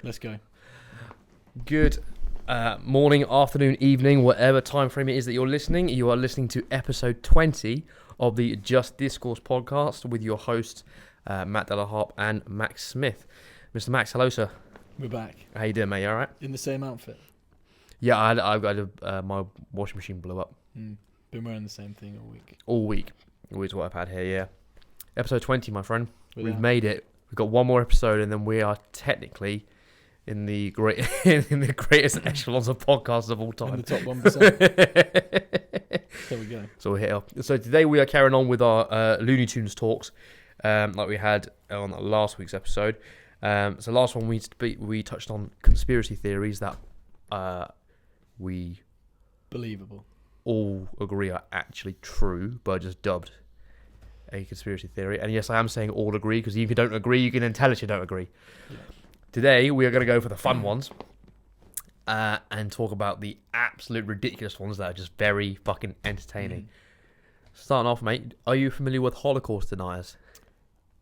Let's go. Good morning, afternoon, evening, whatever time frame it is that you're listening. You are listening to episode 20 of the Just Discourse Podcast with your hosts, Matt Harpe and Max Smith. Mr. Max, hello, sir. We're back. How you doing, mate? You all right? In the same outfit. Yeah, I've got my washing machine blew up. Been wearing the same thing all week. All week. Always what I've had here, yeah. Episode 20, my friend. We've That. made it. We've got one more episode and then we are technically in the greatest echelons of podcasts of all time. In the top 1%. There we go. So we'll hit up. So today we are carrying on with our Loony Tunes talks, like we had on last week's episode. So last one we touched on conspiracy theories that we Believable. all agree are actually true, but just dubbed a conspiracy theory. And yes, I am saying all agree, because if you don't agree, you can then tell us you don't agree. Yeah. Today, we are going to go for the fun ones and talk about the absolute ridiculous ones that are just very fucking entertaining. Starting off, mate, are you familiar with Holocaust deniers?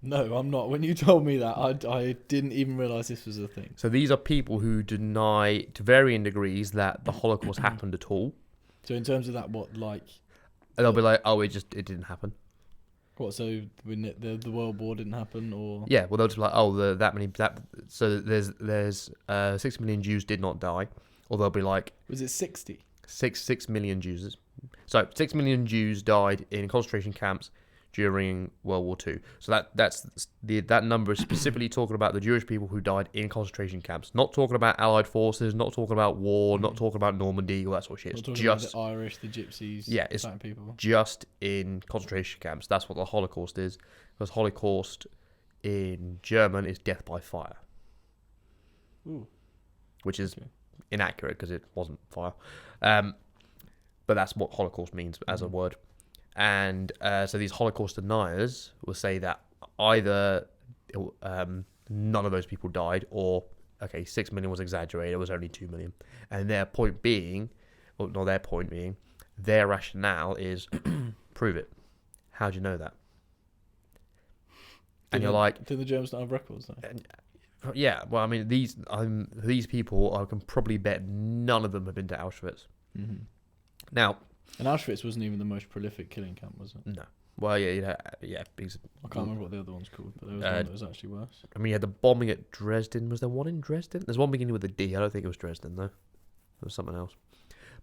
No, I'm not. When you told me that, I didn't even realise this was a thing. So these are people who deny, to varying degrees, that the Holocaust happened at all. So in terms of that, what, like... And they'll be like, oh, it didn't happen. What, so when the World War didn't happen, or... Yeah, well, they'll just be like, oh, so there's 6 million Jews did not die. Or they'll be like... Was it 60? 6 million Jews. So 6 million Jews died in concentration camps during World War II. So that number is specifically talking about the Jewish people who died in concentration camps. Not talking about Allied forces, not talking about war, not talking about Normandy, all that sort of shit. Not It's talking just about the Irish, the Gypsies, yeah, it's certain people. just in concentration camps. That's what the Holocaust is. Because Holocaust in German is death by fire. Ooh. Which is Okay. inaccurate because it wasn't fire. But that's what Holocaust means as a word. And so these Holocaust deniers will say that either none of those people died, or 6 million was exaggerated, it was only 2 million. And their rationale is prove it. How do you know that? And you're like, Do the Germans not have records though? yeah. Well, I mean, these people, I can probably bet none of them have been to Auschwitz. Mm-hmm. Now. And Auschwitz wasn't even the most prolific killing camp, was it? No. Well, yeah. Because, I can't remember what the other one's called, but there was one that was actually worse. I mean, you had the bombing at Dresden. Was there one in Dresden? There's one beginning with a D. I don't think it was Dresden, though. It was something else.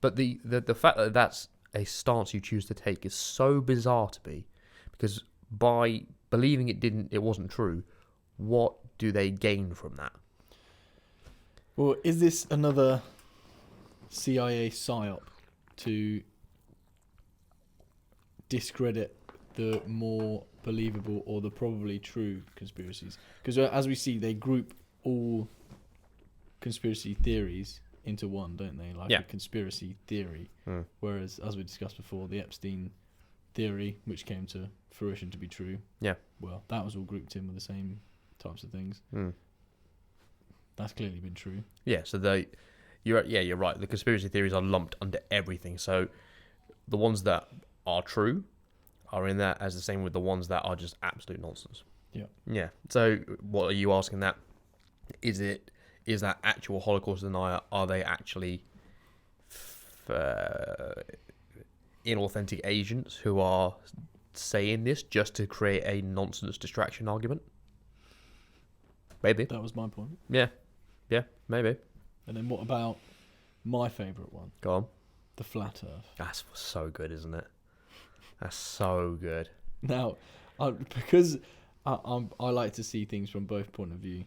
But the fact that that's a stance you choose to take is so bizarre to me, because by believing it wasn't true, what do they gain from that? Well, is this another CIA psyop to discredit the more believable or the probably true conspiracies? Because as we see, they group all conspiracy theories into one, don't they? Like a conspiracy theory. Whereas, as we discussed before, the Epstein theory, which came to fruition to be true, well, that was all grouped in with the same types of things. That's clearly been true. Yeah, so you're right. The conspiracy theories are lumped under everything. So the ones that are true are in that as the same with the ones that are just absolute nonsense. Yeah. So what are you asking that? Is that actual Holocaust denier? Are they actually inauthentic agents who are saying this just to create a nonsense distraction argument? Maybe. That was my point. Yeah, maybe. And then what about my favourite one? Go on. The flat Earth. That's so good, isn't it? That's so good. Now, because I like to see things from both point of view,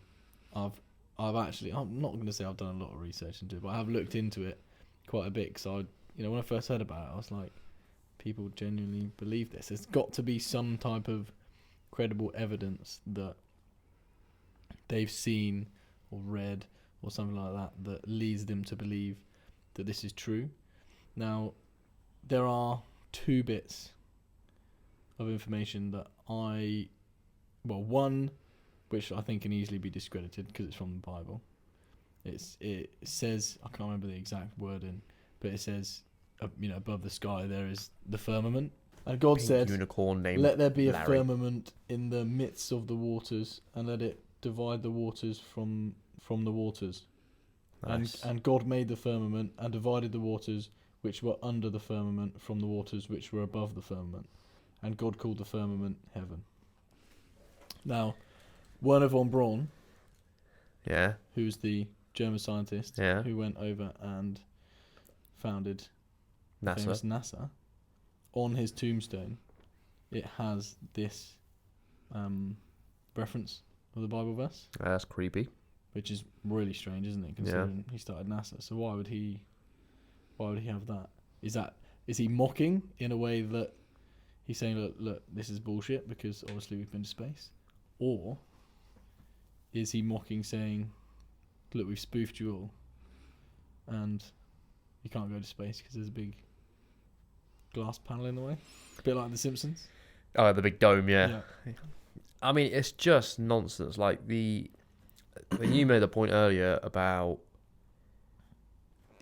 I'm not going to say I've done a lot of research into it, but I have looked into it quite a bit. Because when I first heard about it, I was like, people genuinely believe this. There's got to be some type of credible evidence that they've seen or read or something like that leads them to believe that this is true. Now, there are two bits of information that one which I think can easily be discredited because it's from the Bible. It says, I can't remember the exact wording, but it says, above the sky there is the firmament, and God said, unicorn named "Let there be Larry. a firmament in the midst of the waters, and let it divide the waters from from the waters. Nice. And God made the firmament and divided the waters which were under the firmament from the waters which were above the firmament. And God called the firmament heaven. Now, Werner von Braun, Yeah. who's the German scientist Yeah. who went over and founded NASA. famous NASA, on his tombstone, it has this reference of the Bible verse, That's creepy. which is really strange, isn't it? Considering he started NASA, so why would he have that? Is he mocking in a way that he's saying, look, this is bullshit because obviously we've been to space, or is he mocking, saying, look, we've spoofed you all, and you can't go to space because there's a big glass panel in the way, a bit like The Simpsons. Oh, the big dome, yeah. I mean, it's just nonsense. Like when you made the point earlier about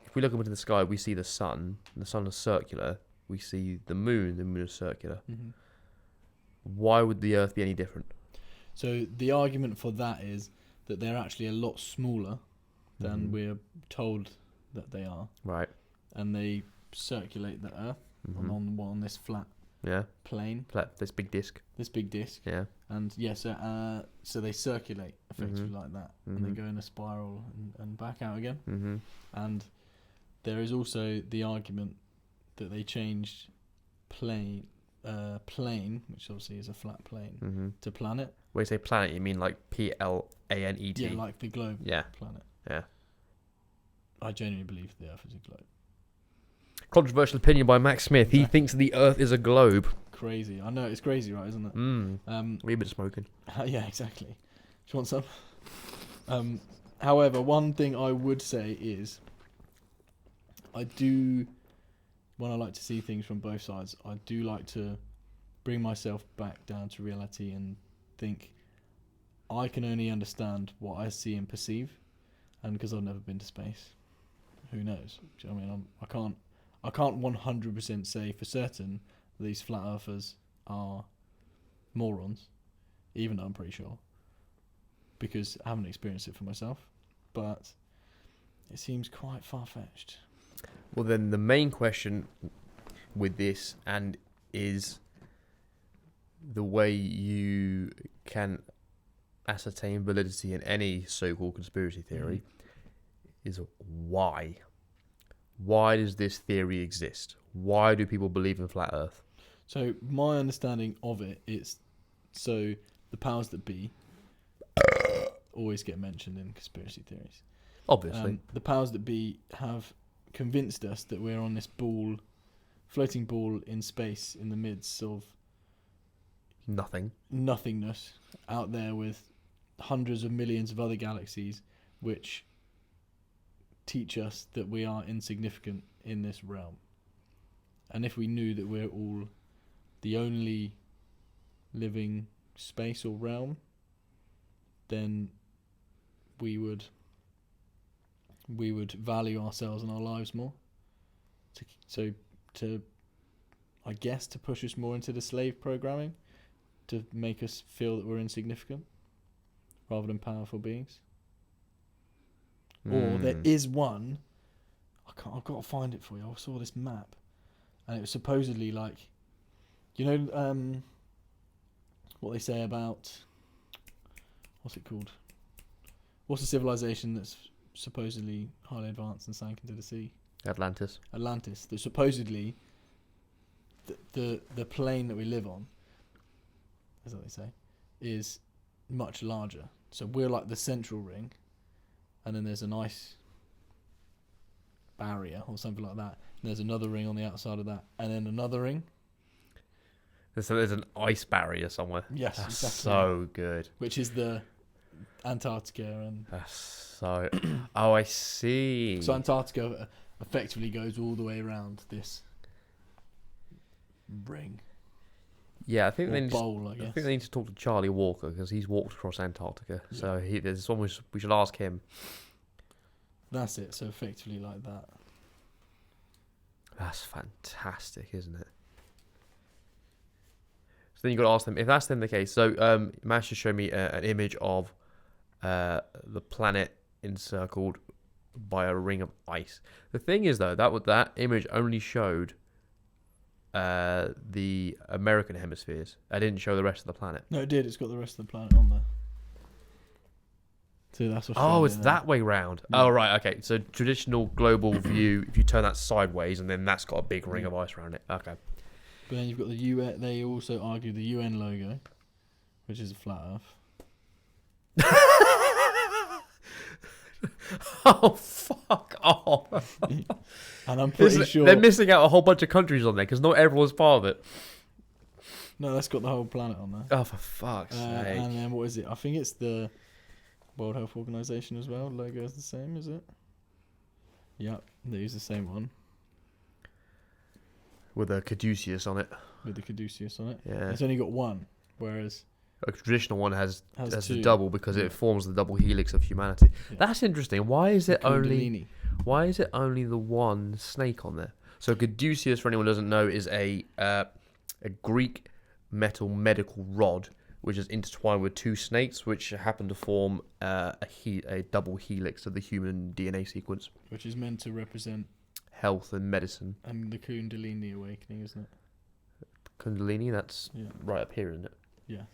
if we look up into the sky, we see the sun. And the sun is circular. We see the moon is circular. Mm-hmm. Why would the Earth be any different? So the argument for that is that they're actually a lot smaller than we're told that they are, Right. and they circulate the Earth on this flat plane, This big disc. this big disc, Yeah. and so they circulate effectively like that, and they go in a spiral and back out again. Mm-hmm. And there is also the argument that they changed plane, which obviously is a flat plane, to planet. When you say planet, you mean like PLANET? Yeah, like the globe Yeah. planet. Yeah. I genuinely believe the Earth is a globe. Controversial opinion by Max Smith. He thinks the Earth is a globe. Crazy. I know, it's crazy, right, isn't it? We've been smoking. Yeah, exactly. Do you want some? However, one thing I would say is when I like to see things from both sides, I do like to bring myself back down to reality and think I can only understand what I see and perceive, and because I've never been to space, who knows? Do you know what I mean? I can't 100% say for certain these flat earthers are morons, even though I'm pretty sure, because I haven't experienced it for myself, but it seems quite far-fetched. Well, then the main question with this and is the way you can ascertain validity in any so-called conspiracy theory is why. Why does this theory exist? Why do people believe in flat Earth? So my understanding of it is, so the powers that be always get mentioned in conspiracy theories. Obviously. The powers that be have convinced us that we're on this floating ball in space in the midst of nothingness out there with hundreds of millions of other galaxies, which teach us that we are insignificant in this realm. And if we knew that we're all the only living space or realm, then we would value ourselves and our lives more. To I guess to push us more into the slave programming, to make us feel that we're insignificant rather than powerful beings. Or there is one, I've got to find it for you. I saw this map, and it was supposedly like, you know, what they say about, what's it called? What's a civilization that's supposedly highly advanced and sank into the sea? Atlantis. That supposedly the plane that we live on, as they say, is much larger. So we're like the central ring, and then there's an ice barrier or something like that. And there's another ring on the outside of that, and then another ring. So there's an ice barrier somewhere. Yes, that's exactly. So good. Which is the Antarctica, and that's so. Oh, I see. So Antarctica effectively goes all the way around this ring. Yeah, I think or they need bowl, I guess. I think they need to talk to Charlie Walker because he's walked across Antarctica. Yeah. So there's one we should ask him. That's it. So effectively like that. That's fantastic, isn't it? So then you got to ask them if that's then the case. So Mash just showed me an image of the planet encircled by a ring of ice. The thing is, though, that image only showed the American hemispheres. I didn't show the rest of the planet. No, it did. It's got the rest of the planet on there. So that's Australia. Oh, it's that way round. Yeah. Oh, right. Okay. So traditional global view, if you turn that sideways, and then that's got a big ring of ice around it. Okay. But then you've got the UN. They also argue the UN logo, which is a flat Earth. Oh, fuck off. And I'm pretty sure they're missing out a whole bunch of countries on there because not everyone's part of it. No, that's got the whole planet on there. Oh, for fuck's sake. And then what is it? I think it's the World Health Organization as well. Logo is the same, is it? Yep, they use the same one With a caduceus on it. with the caduceus on it. Yeah. It's only got one, whereas A traditional one has two. the double because Yeah. it forms the double helix of humanity. Yeah. That's interesting. Why is it only Kundalini. the one snake on there? So caduceus, for anyone who doesn't know, is a Greek metal medical rod which is intertwined with two snakes, which happen to form a double helix of the human DNA sequence. Which is meant to represent Health and medicine. the Kundalini awakening, isn't it? Kundalini, that's Yeah. right up here, isn't it? Yeah.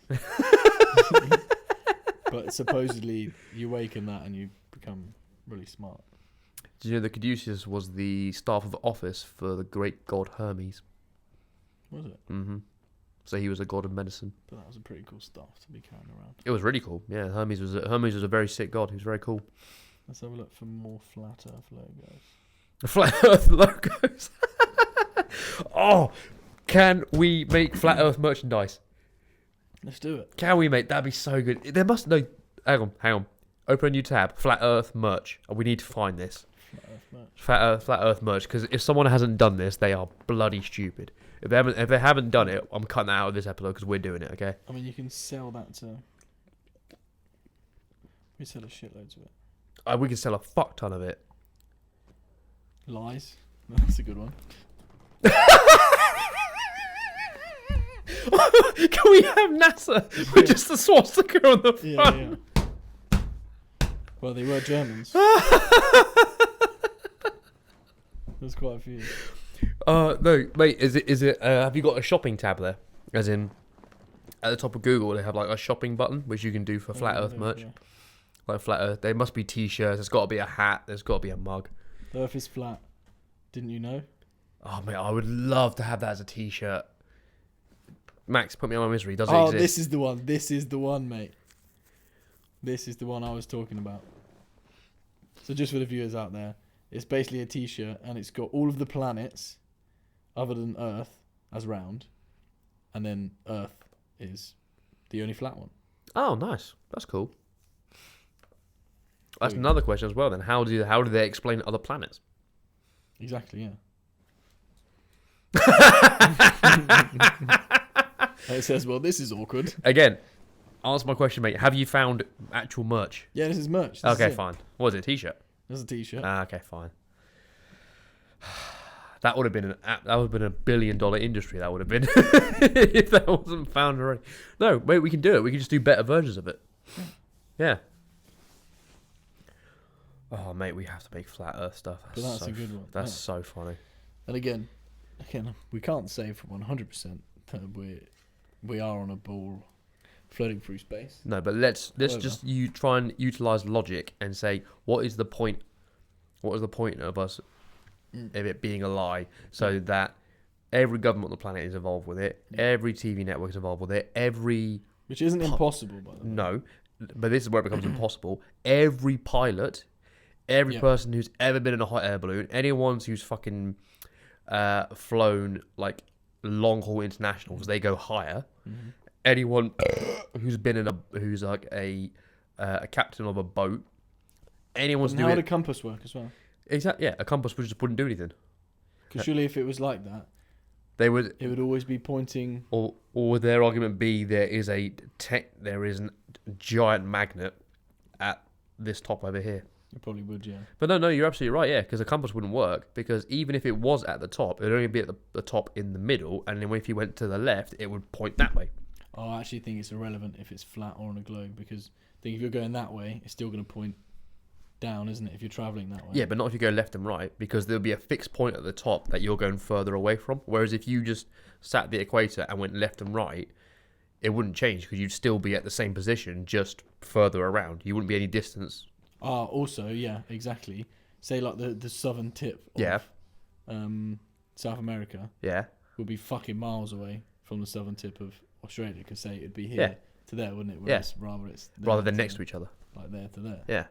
But supposedly you awaken that and you become really smart. Did you know the caduceus was the staff of office for the great god Hermes? Was it? Mm-hmm. So he was a god of medicine. But that was a pretty cool stuff to be carrying around. It was really cool. Yeah, Hermes was a very sick god. He was very cool. Let's have a look for more flat Earth logos. Flat Earth logos. Oh, can we make Flat Earth merchandise? Let's do it. Can we make? That'd be so good. There must no. Hang on. Open a new tab. Flat Earth merch. We need to find this. Flat Earth merch. Flat Earth merch. Because if someone hasn't done this, they are bloody stupid. If they haven't done it, I'm cutting that out of this episode because we're doing it. Okay. I mean, you can sell that to. We sell a shitloads of it. We can sell a fuck ton of it. Lies. That's a good one. Can we have NASA with just the swastika on the front? Yeah. Well, they were Germans. There's quite a few. No, mate. Is it? Have you got a shopping tab there? As in, at the top of Google, they have like a shopping button which you can do for Flat Earth merch. Yeah. Like Flat Earth, there must be T-shirts. There's got to be a hat. There's got to be a mug. The Earth is flat. Didn't you know? Oh mate, I would love to have that as a T-shirt. Max, put me on my misery. Does it exist? This is the one. This is the one, mate. This is the one I was talking about. So just for the viewers out there, it's basically a T-shirt and it's got all of the planets other than Earth as round, and then Earth is the only flat one. Oh, nice. That's cool. That's another question as well. Then, how do they explain other planets? Exactly. Yeah. It says, "Well, this is awkward." Again, answer my question, mate. Have you found actual merch? Yeah, this is merch. This Okay, is it. fine. What is it? A T-shirt? There's a T-shirt. Okay, fine. That would have been a $1 billion industry. That would have been if that wasn't found already. No, wait, we can do it. We can just do better versions of it. Yeah. Oh, mate, we have to make Flat Earth stuff. But that's a good one. That's Yeah. so funny. And again, we can't say for 100% that we are on a ball floating through space. No, but let's However. just try and utilize logic and say what is the point? What is the point of us of it being a lie? So that every government on the planet is involved with it. Yeah. Every TV network is involved with it. Which isn't impossible, by the way. No, but this is where it becomes impossible. Every pilot, every person who's ever been in a hot air balloon, anyone who's fucking flown like long haul internationals, they go higher. Mm-hmm. Anyone who's like a captain of a boat, anyone's And doing how would a compass work as well? exactly. Yeah, a compass just wouldn't do anything. Because surely if it was like that, They would, it would always be pointing. or would their argument be there is a giant magnet at this top over here. It probably would, yeah. But no, you're absolutely right, yeah, because a compass wouldn't work, because even if it was at the top, it would only be at the top in the middle, and then if you went to the left, it would point that way. I actually think it's irrelevant if it's flat or on a globe, because I think if you're going that way, it's still going to point down, isn't it? If you're traveling that way. Yeah, but not if you go left and right, because there'll be a fixed point at the top that you're going further away from. Whereas if you just sat at the equator and went left and right, it wouldn't change because you'd still be at the same position, just further around. You wouldn't be any distance. Also, yeah, exactly. Say like the southern tip of South America would be fucking miles away from the southern tip of Australia. Because say it'd be here to there, wouldn't it? Whereas rather than next to each other. Like there to there. Yeah.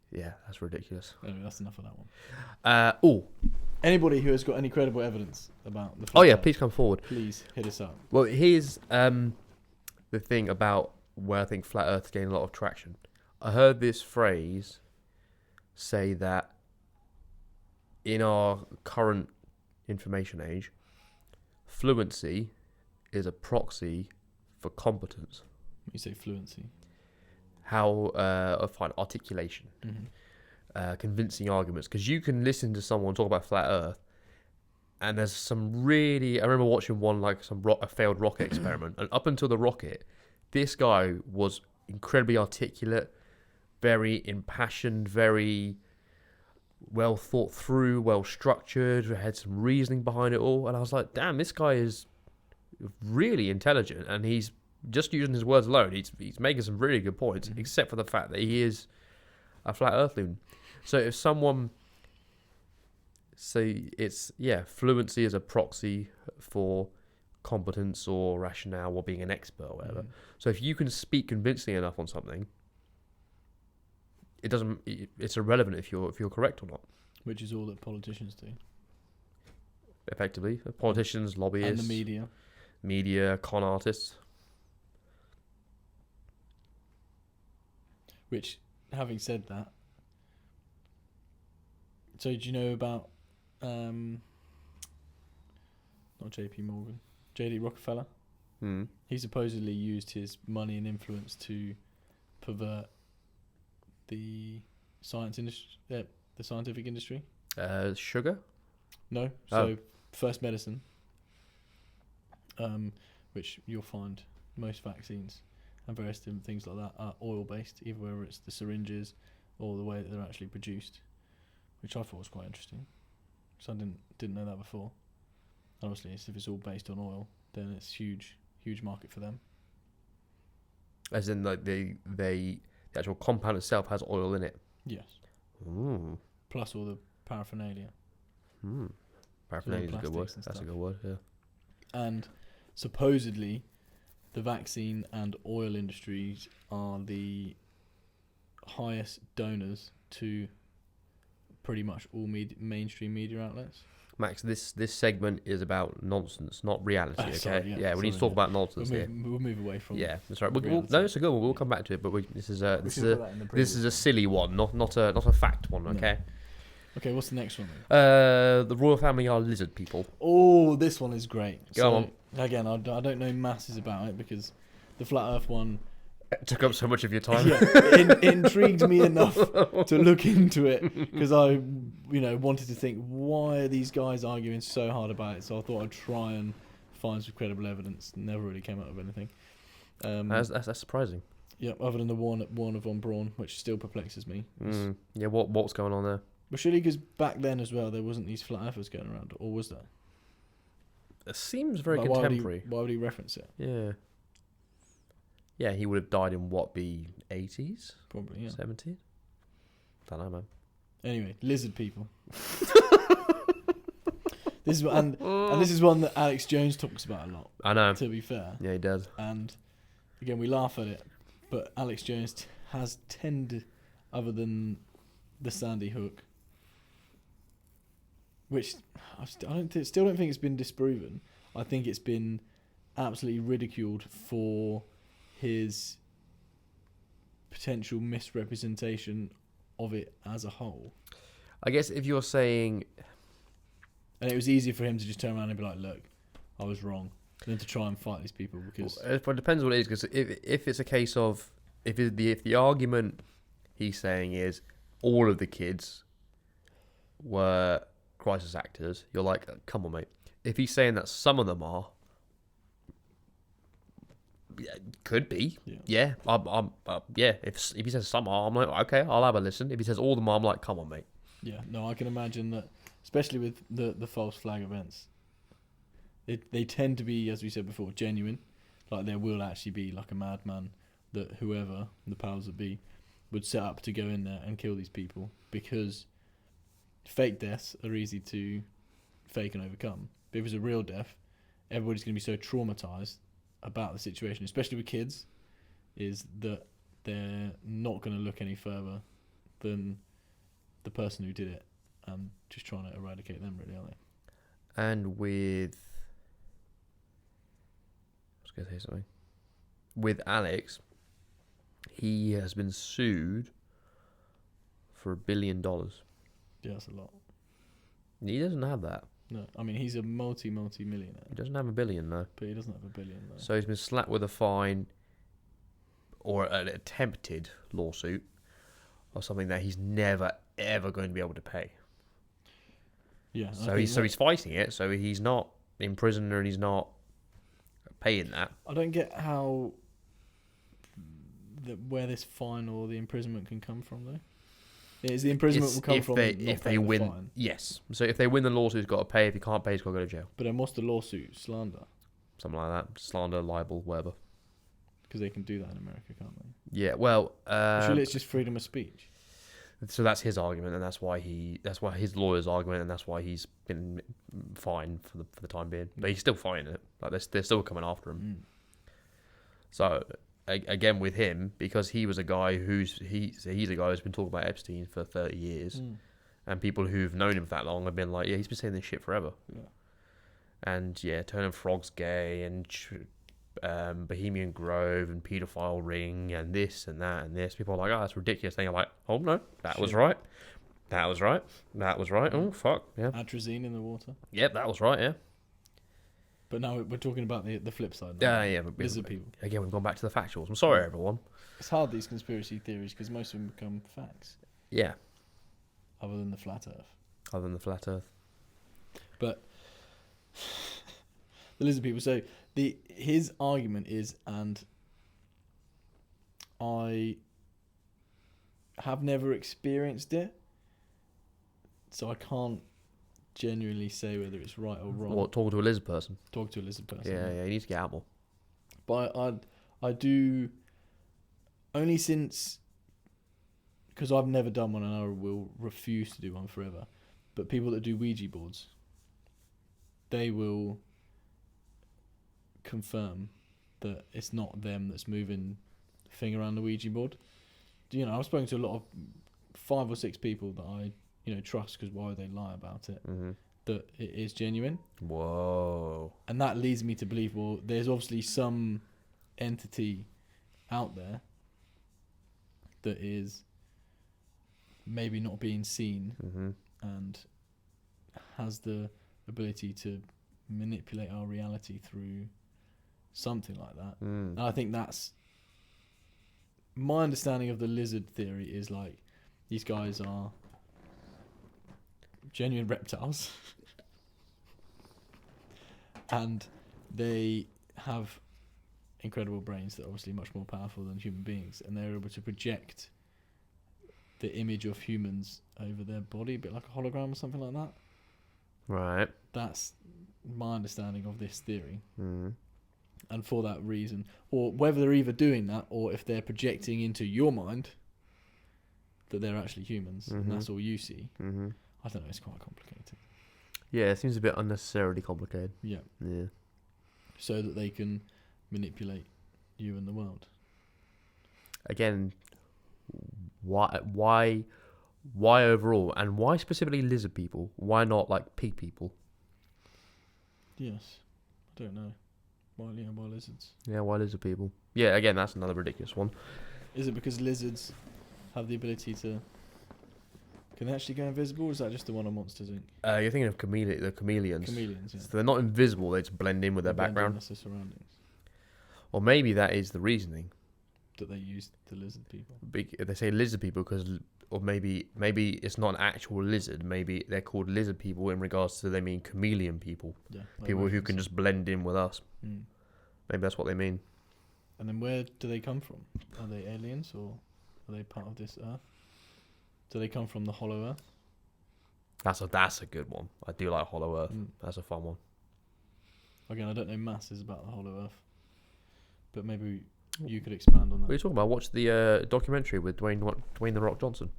Yeah, that's ridiculous. Anyway, that's enough of that one. Anybody who has got any credible evidence about the flat Earth, please come forward. please hit us up. Well, here's the thing about where I think flat Earth is gaining a lot of traction. I heard this phrase say that in our current information age, fluency is a proxy for competence. You say fluency. How articulation, convincing arguments, because you can listen to someone talk about flat Earth, and there's some really. I remember watching one like a failed rocket experiment, and up until the rocket, this guy was incredibly articulate, very impassioned, very well thought through, well structured, had some reasoning behind it all, and I was like, damn, this guy is really intelligent, and he's just using his words alone, he's making some really good points, except for the fact that he is a flat Earth loon. So if someone say fluency is a proxy for competence or rationale or being an expert or whatever. So if you can speak convincingly enough on something, it's irrelevant if you're correct or not. Which is all that politicians do. Effectively, politicians, lobbyists, and the media, con artists. Which, having said that, so do you know about not J.P. Morgan, J.D. Rockefeller? He supposedly used his money and influence to pervert the the scientific industry. Sugar? No. So first medicine, which you'll find most vaccines and various different things like that are oil-based, either whether it's the syringes or the way that they're actually produced, which I thought was quite interesting. So I didn't know that before. Obviously, if it's all based on oil, then it's huge market for them. As in, like the actual compound itself has oil in it. Yes. Ooh. Plus all the paraphernalia. Paraphernalia is a good word. That's a good word. Yeah. And supposedly, the vaccine and oil industries are the highest donors to pretty much all mainstream media outlets. Max, this segment is about nonsense, not reality. Okay. Sorry, we need to talk about nonsense we'll move away from. Yeah, that's right. No, it's a good one. We'll come back to it. But this is a silly one, not a fact one. Okay. No. Okay, what's the next one? The royal family are lizard people. Oh, this one is great. Go on. Again, I don't know masses about it because the flat Earth one it took up so much of your time. Yeah, it intrigued me enough to look into it because I, wanted to think, why are these guys arguing so hard about it? So I thought I'd try and find some credible evidence. Never really came up with anything. That's surprising. Yeah, other than the one of Von Braun, which still perplexes me. Yeah, what's going on there? But surely, because back then as well, there wasn't these flat earthers going around, or was there? It seems very contemporary. Why would he reference it? Yeah. Yeah, he would have died in the 80s? Probably, yeah. 70s? Don't know, man. Anyway, lizard people. This is and this is one that Alex Jones talks about a lot. I know. To be fair. Yeah, he does. And again, we laugh at it, but Alex Jones has tended, other than the Sandy Hook, which I still don't think it's been disproven. I think it's been absolutely ridiculed for his potential misrepresentation of it as a whole. I guess if you're saying... And it was easier for him to just turn around and be like, look, I was wrong, than to try and fight these people because... Well, it depends what it is, because if it's a case of... If the argument he's saying is all of the kids were crisis actors, you're like, come on, mate. If he's saying that some of them are, could be. Yeah. Yeah. If he says some are, I'm like, okay, I'll have a listen. If he says all of them are, I'm like, come on, mate. Yeah, no, I can imagine that, especially with the false flag events. They tend to be, as we said before, genuine. Like there will actually be like a madman that whoever the powers that be would set up to go in there and kill these people, because fake deaths are easy to fake and overcome. But if it's a real death, everybody's going to be so traumatized about the situation, especially with kids, is that they're not going to look any further than the person who did it and just trying to eradicate them, really, aren't they? And with... I was going to say something. With Alex, he has been sued for $1 billion. Yeah, that's a lot. He doesn't have that. No, I mean, he's a multi-millionaire. He doesn't have $1 billion, though. But he doesn't have $1 billion, though. So he's been slapped with a fine or an attempted lawsuit of something that he's never, ever going to be able to pay. Yeah. So he's fighting it. So he's not in prison and he's not paying that. I don't get how where this fine or the imprisonment can come from, though. Is the imprisonment will come from if they win? The fine. Yes. So if they win the lawsuit, he's got to pay. If he can't pay, he's got to go to jail. But then what's the lawsuit? Slander. Something like that. Slander, libel, whatever. Because they can do that in America, can't they? Yeah. Well, surely it's just freedom of speech. So that's his argument, and that's why his lawyer's argument, and that's why he's been fined for the time being. But he's still fighting it. Like they're still coming after him. So again, with him, because he was a guy he's a guy who's been talking about Epstein for 30 years, and people who've known him for that long have been like, yeah, he's been saying this shit forever. Yeah. And yeah, turning frogs gay and Bohemian Grove and paedophile ring and this and that and this. People are like, oh, that's ridiculous. Then you're like, oh no, that was right. That was right. That was right. Oh fuck, yeah. Atrazine in the water. Yep, that was right. Yeah. But now we're talking about the flip side. Yeah. Lizard people. Again, we've gone back to the factuals. I'm sorry, everyone. It's hard, these conspiracy theories, because most of them become facts. Yeah. Other than the flat Earth. Other than the flat Earth. But the lizard people. So his argument is, and I have never experienced it, so I can't genuinely say whether it's right or wrong. What, talking to a lizard person? Talk to a lizard person. Yeah, you need to get out more. But I do, only since, because I've never done one and I will refuse to do one forever, but people that do Ouija boards, they will confirm that it's not them that's moving the thing around the Ouija board. You know, I've spoken to a lot of 5 or 6 people that I trust, because why would they lie about it? That it is genuine. Whoa. And that leads me to believe, well, there's obviously some entity out there that is maybe not being seen and has the ability to manipulate our reality through something like that. And I think that's my understanding of the lizard theory, is like these guys are genuine reptiles and they have incredible brains that are obviously much more powerful than human beings, and they're able to project the image of humans over their body, a bit like a hologram or something like that. Right. That's my understanding of this theory. And for that reason, or whether they're either doing that or if they're projecting into your mind that they're actually humans and that's all you see. I don't know, it's quite complicated. Yeah, it seems a bit unnecessarily complicated. Yeah. So that they can manipulate you and the world. Again, why overall, and why specifically lizard people? Why not like pig people? Yes, I don't know. Why lizards? Yeah, why lizard people? Yeah, again, that's another ridiculous one. Is it because lizards have the ability to... Can they actually go invisible, or is that just the one on Monsters, Inc? You're thinking of the chameleons. Chameleons, yeah. So they're not invisible, they just blend in with their background. That's their surroundings. Or maybe that is the reasoning. That they use the lizard people. They say lizard people because... Or maybe it's not an actual lizard. Maybe they're called lizard people in regards to they mean chameleon people. Yeah, people who can just blend in with us. Maybe that's what they mean. And then where do they come from? Are they aliens or are they part of this Earth? Do they come from the Hollow Earth? That's a good one. I do like Hollow Earth. That's a fun one. Again, I don't know masses about the Hollow Earth, but maybe you could expand on that. What are you talking about? Watch the documentary with Dwayne the Rock Johnson.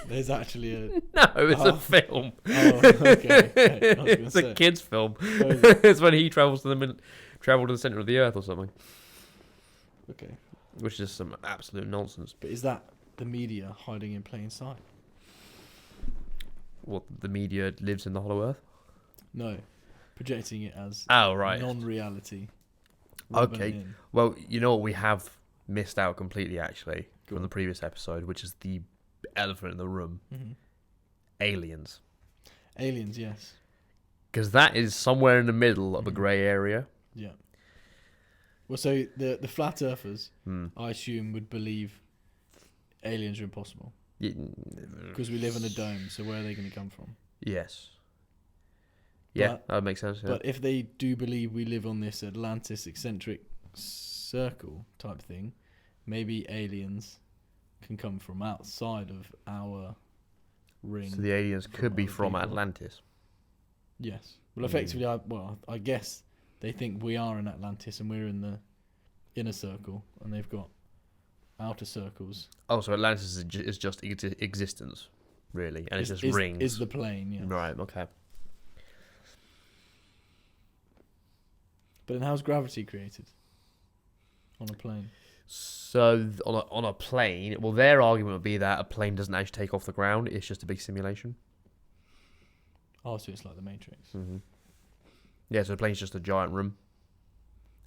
There's actually a... No, it's a film. Oh, okay. I was gonna It's say. a kid's film. Oh, is it? It's when he travels to the center of the Earth or something, Okay. which is some absolute nonsense. But is that the media hiding in plain sight? What, the media lives in the Hollow Earth? No. Projecting it as Oh, right. non-reality. Okay. rubbing it in. Well, you know what we have missed out completely, actually, from the previous episode, which is the elephant in the room. Mhm. Aliens. Aliens, yes. Because that is somewhere in the middle of a Mhm. grey area. Yeah. Well, so the flat earthers, Hmm. I assume, would believe aliens are impossible Y- because we live in a dome. So where are they going to come from? Yes. Yeah, But- that would make sense. Yeah. But if they do believe we live on this Atlantis eccentric circle type thing, maybe aliens can come from outside of our ring. So the aliens from could be other from people. Atlantis. Yes. Well, effectively, I guess they think we are in Atlantis and we're in the inner circle, and they've got outer circles. Oh, so Atlantis is just existence, really, and it's just rings. Is the plane, yeah. Right. Okay. But then how's gravity created on a plane? So on a plane, well, their argument would be that a plane doesn't actually take off the ground; it's just a big simulation. Oh, so it's like the Matrix. Mm-hmm. Yeah, so the plane's just a giant room,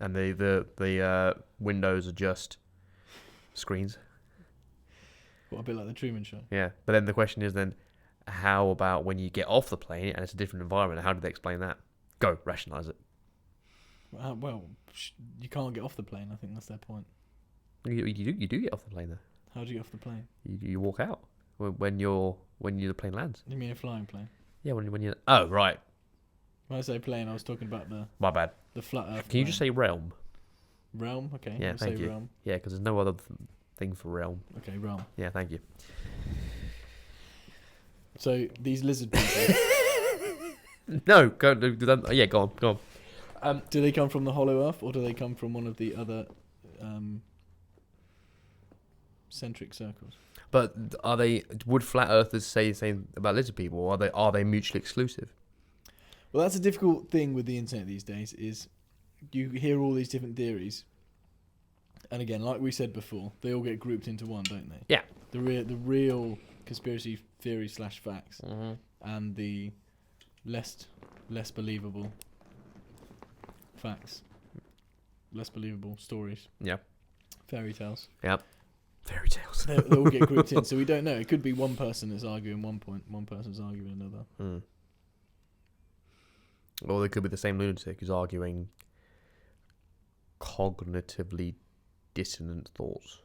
and the windows are just screens. What, a bit like the Truman Show? Yeah, but then the question is then, how about when you get off the plane and it's a different environment? How do they explain that? Go rationalize it. Well, you can't get off the plane. I think that's their point. You do get off the plane though. How do you get off the plane? You walk out when the plane lands. You mean a flying plane? Yeah, when you oh right, When I say plane, I was talking about my bad. the flat Earth. Can you just say realm? realm? Okay. Yeah, we'll thank say you. realm. Yeah, because there's no other thing for realm. Okay, realm. Yeah, thank you. So these lizard people, No, go yeah, go on. do they come from the Hollow Earth or do they come from one of the other centric circles? But would flat earthers say the same about lizard people, or are they mutually exclusive? Well, that's a difficult thing with the internet these days. Is you hear all these different theories, and again, like we said before, they all get grouped into one, don't they? Yeah. The real conspiracy theory / facts, Mm-hmm. and the less believable facts, less believable stories. Yeah. Fairy tales. Fairy tales. They all get grouped in, so we don't know. It could be one person that's arguing one point, one person's arguing another. Mm. Or they could be the same lunatic who's arguing cognitively dissonant thoughts.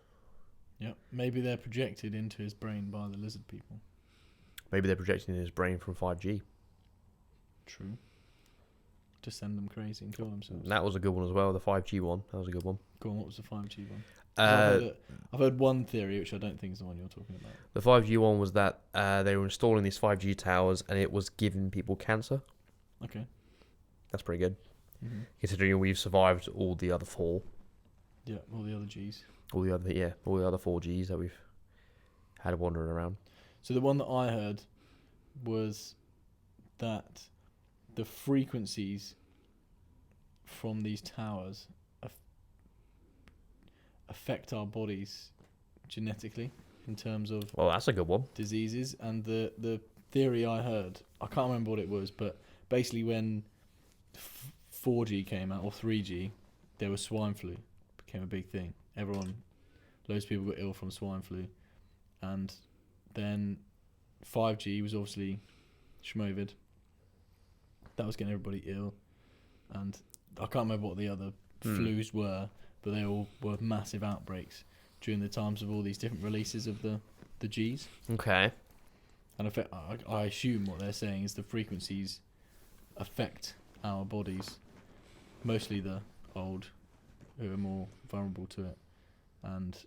Yeah, maybe they're projected into his brain by the lizard people. Maybe they're projecting in his brain from 5G. True. To send them crazy and kill themselves. That was a good one as well. The 5G one. That was a good one. Go on, what was the 5G one? 'Cause Uh, I've heard one theory, which I don't think is the one you're talking about. the 5G one was that they were installing these 5G towers and it was giving people cancer. Okay. That's pretty good, Mm-hmm. considering we've survived all the other four, Yeah, all the other G's. all the other 4Gs that we've had wandering around. So the one that I heard was that the frequencies from these towers affect our bodies genetically in terms of Well, that's a good one. diseases. And the theory I heard, I can't remember what it was, but basically when 4G came out, or 3G, there was swine flu. Became a big thing. Loads of people got ill from swine flu. And then 5G was obviously schmovid. That was getting everybody ill. And I can't remember what the other flus were, but they all were massive outbreaks during the times of all these different releases of the Gs. Okay. And I assume what they're saying is the frequencies affect our bodies mostly the old, who are more vulnerable to it, and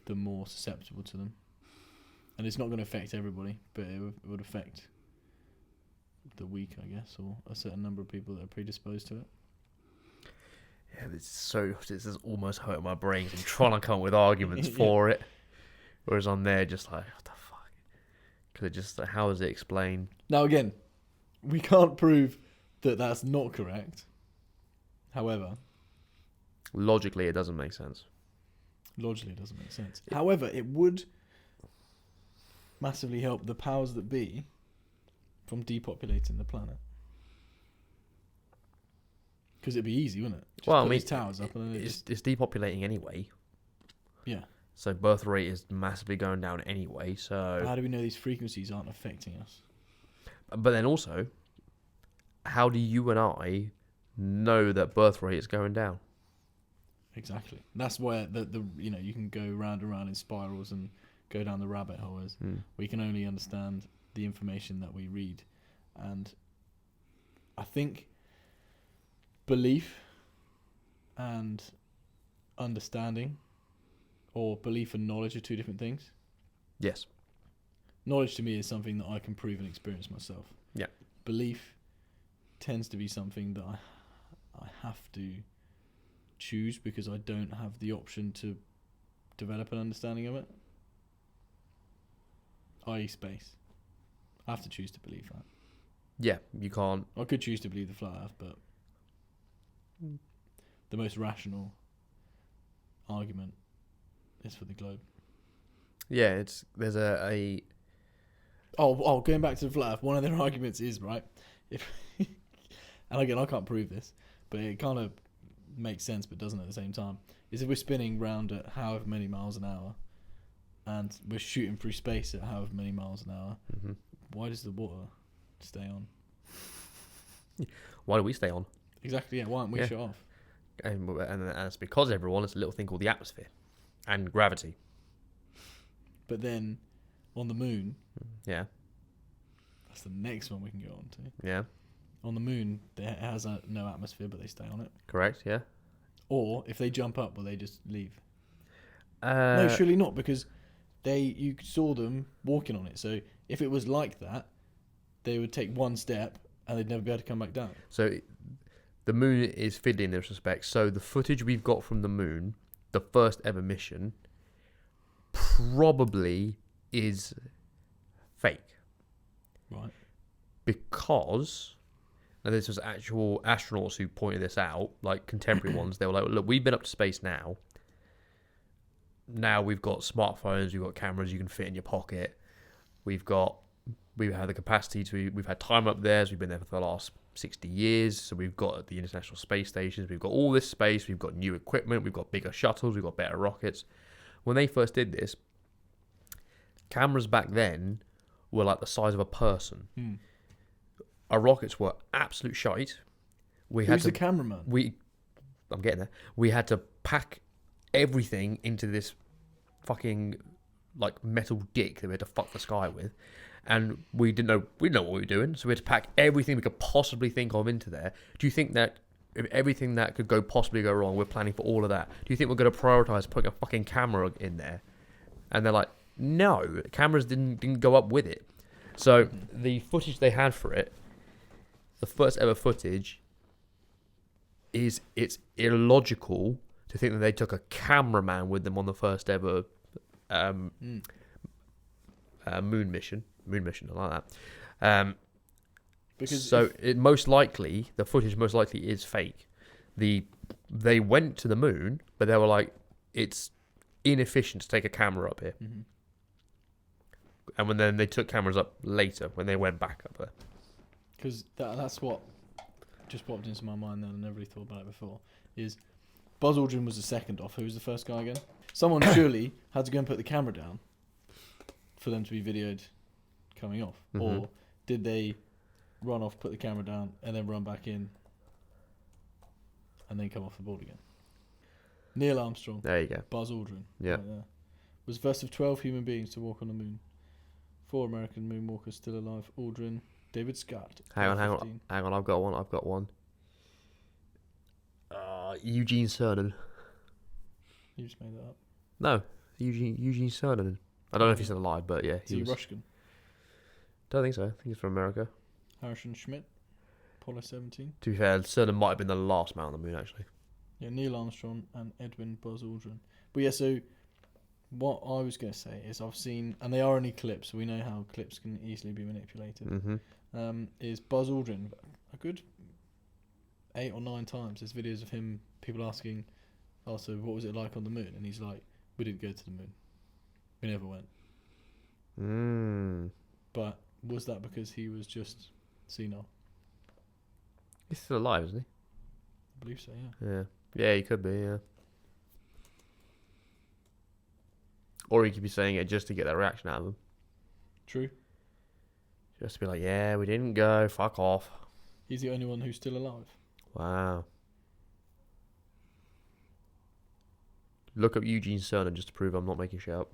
the more susceptible to them. And it's not going to affect everybody, but it would affect the weak, I guess, or a certain number of people that are predisposed to it. Yeah, this is almost hurting my brains. I'm trying to come up with arguments for it, whereas I'm there just like, what the fuck? Because it just, how is it explained? Now again, we can't prove that that's not correct. However, logically, it doesn't make sense. Logically, it doesn't make sense. However, it would massively help the powers that be from depopulating the planet. Because it'd be easy, wouldn't it? Just put these towers up and it's depopulating anyway. Yeah. So birth rate is massively going down anyway. So but how do we know these frequencies aren't affecting us? But then also, how do you and I know that birth rate is going down? Exactly. That's where the you can go round and round in spirals and go down the rabbit hole. We can only understand the information that we read, and I think belief and understanding, or belief and knowledge, are two different things. Yes. Knowledge to me is something that I can prove and experience myself. Yeah. Belief tends to be something that I have to choose because I don't have the option to develop an understanding of it. I.e. space. I have to choose to believe that. Yeah, you can't. I could choose to believe the flat earth, but the most rational argument is for the globe. Yeah, there's a going back to the flat earth, one of their arguments is, right, if and again I can't prove this, but it kind of makes sense but doesn't at the same time, is if we're spinning round at however many miles an hour and we're shooting through space at however many miles an hour, why does the water stay on? Why do we stay on? Exactly, yeah, why aren't we shut off? And it's because everyone, it's a little thing called the atmosphere and gravity. But then on the moon, yeah, that's the next one we can go on to. Yeah. On the moon, it has no atmosphere, but they stay on it. Correct, yeah. Or if they jump up, will they just leave? No, surely not, because you saw them walking on it. So if it was like that, they would take one step and they'd never be able to come back down. So the moon is fiddly in this respect. So the footage we've got from the moon, the first ever mission, probably is fake. Right. Because, and this was actual astronauts who pointed this out, like contemporary ones, they were like, look, we've been up to space now. Now we've got smartphones, we've got cameras you can fit in your pocket. We've had the capacity we've had time up there, so we've been there for the last 60 years. So we've got the International Space Stations, we've got all this space, we've got new equipment, we've got bigger shuttles, we've got better rockets. When they first did this, cameras back then were like the size of a person. Our rockets were absolute shite. Who's the cameraman? I'm getting there. We had to pack everything into this fucking like metal dick that we had to fuck the sky with, and we didn't know what we were doing, so we had to pack everything we could possibly think of into there. Do you think that if everything that could possibly go wrong, we're planning for all of that? Do you think we're going to prioritize putting a fucking camera in there? And they're like, no, cameras didn't go up with it. So the footage they had for it, the first ever footage, it's illogical to think that they took a cameraman with them on the first ever moon mission. I like that. Because the footage most likely is fake. They went to the moon, but they were like, it's inefficient to take a camera up here. And then they took cameras up later when they went back up there. Because that's what just popped into my mind then. I never really thought about it before. Is Buzz Aldrin was the second off. Who was the first guy again? Someone surely had to go and put the camera down for them to be videoed coming off. Or did they run off, put the camera down, and then run back in and then come off the board again? Neil Armstrong. There you go. Buzz Aldrin. Yeah. Right there. Was the first of 12 human beings to walk on the moon. 4 American moonwalkers still alive. Aldrin, David Scott. Hang on. I've got one. Eugene Cernan. You just made that up. No, Eugene Cernan. I don't know if he's still alive, but yeah, Is he Russian? Don't think so. I think he's from America. Harrison Schmitt, Apollo 17. To be fair, Cernan might have been the last man on the moon, actually. Yeah, Neil Armstrong and Edwin Buzz Aldrin. But yeah, so what I was going to say is I've seen, and they are only clips, so we know how clips can easily be manipulated. Mm-hmm. Is Buzz Aldrin a good 8 or 9 times? There's videos of him, people asking, "Oh, so what was it like on the moon?" And he's like, "We didn't go to the moon. We never went." But was that because he was just senile? He's still alive, isn't he? I believe so. Yeah. Yeah. Yeah, he could be. Yeah. Or he could be saying it just to get that reaction out of them. True. Just to be like, yeah, we didn't go. Fuck off. He's the only one who's still alive. Wow. Look up Eugene Cernan just to prove I'm not making shit up.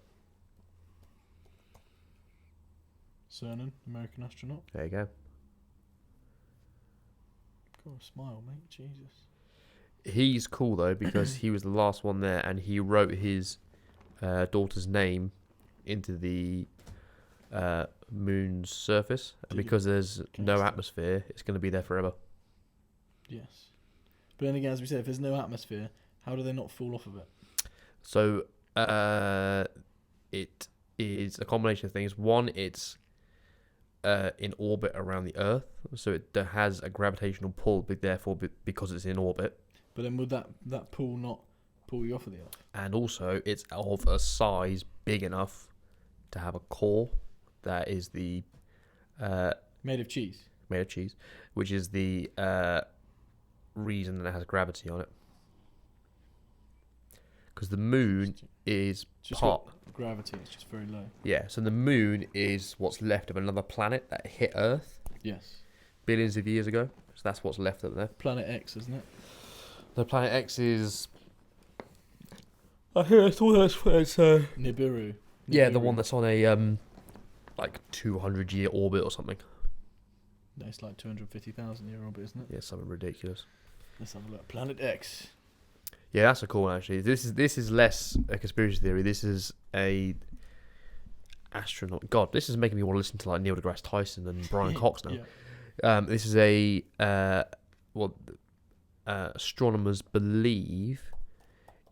Cernan, American astronaut. There you go. God, smile, mate. Jesus. He's cool though because he was the last one there, and he wrote his daughter's name into the moon's surface. And because there's no atmosphere, it's going to be there forever. Yes. But then again, as we said, if there's no atmosphere, how do they not fall off of it? So it is a combination of things. One, it's in orbit around the Earth, so it has a gravitational pull, therefore because it's in orbit. But then would that pull not pull you off of the Earth? And also, it's of a size big enough to have a core that is the made of cheese. Made of cheese, which is the reason that it has gravity on it. Because the moon is part gravity. It's just very low. Yeah, so the moon is what's left of another planet that hit Earth. Yes. Billions of years ago. So that's what's left of there. Planet X, isn't it? The Planet X is. I hear it's Nibiru. Yeah, the one that's on a 200-year orbit or something. No, it's like 250,000-year orbit, isn't it? Yeah, something ridiculous. Let's have a look. Planet X. Yeah, that's a cool one actually. This is less a conspiracy theory. This is a astronaut. God, this is making me want to listen to like Neil deGrasse Tyson and Brian Cox now. Yeah. This is a what astronomers believe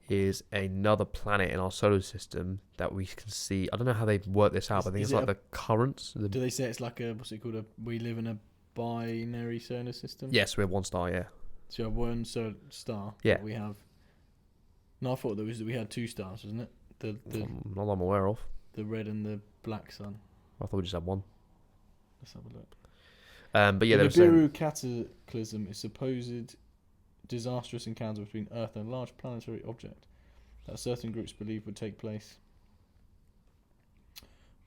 is another planet in our solar system that we can see. I don't know how they work this out, but I think it's like the currents. Do they say it's like what's it called? We live in a binary solar system? Yes, we have one star, yeah. So you have one solar star. Yeah. We have. No, I thought we had 2 stars, wasn't it? Not that I'm aware of. The red and the black sun. I thought we just had one. Let's have a look. But yeah, the they were Nibiru cataclysm is supposed disastrous encounter between Earth and a large planetary object that certain groups believe would take place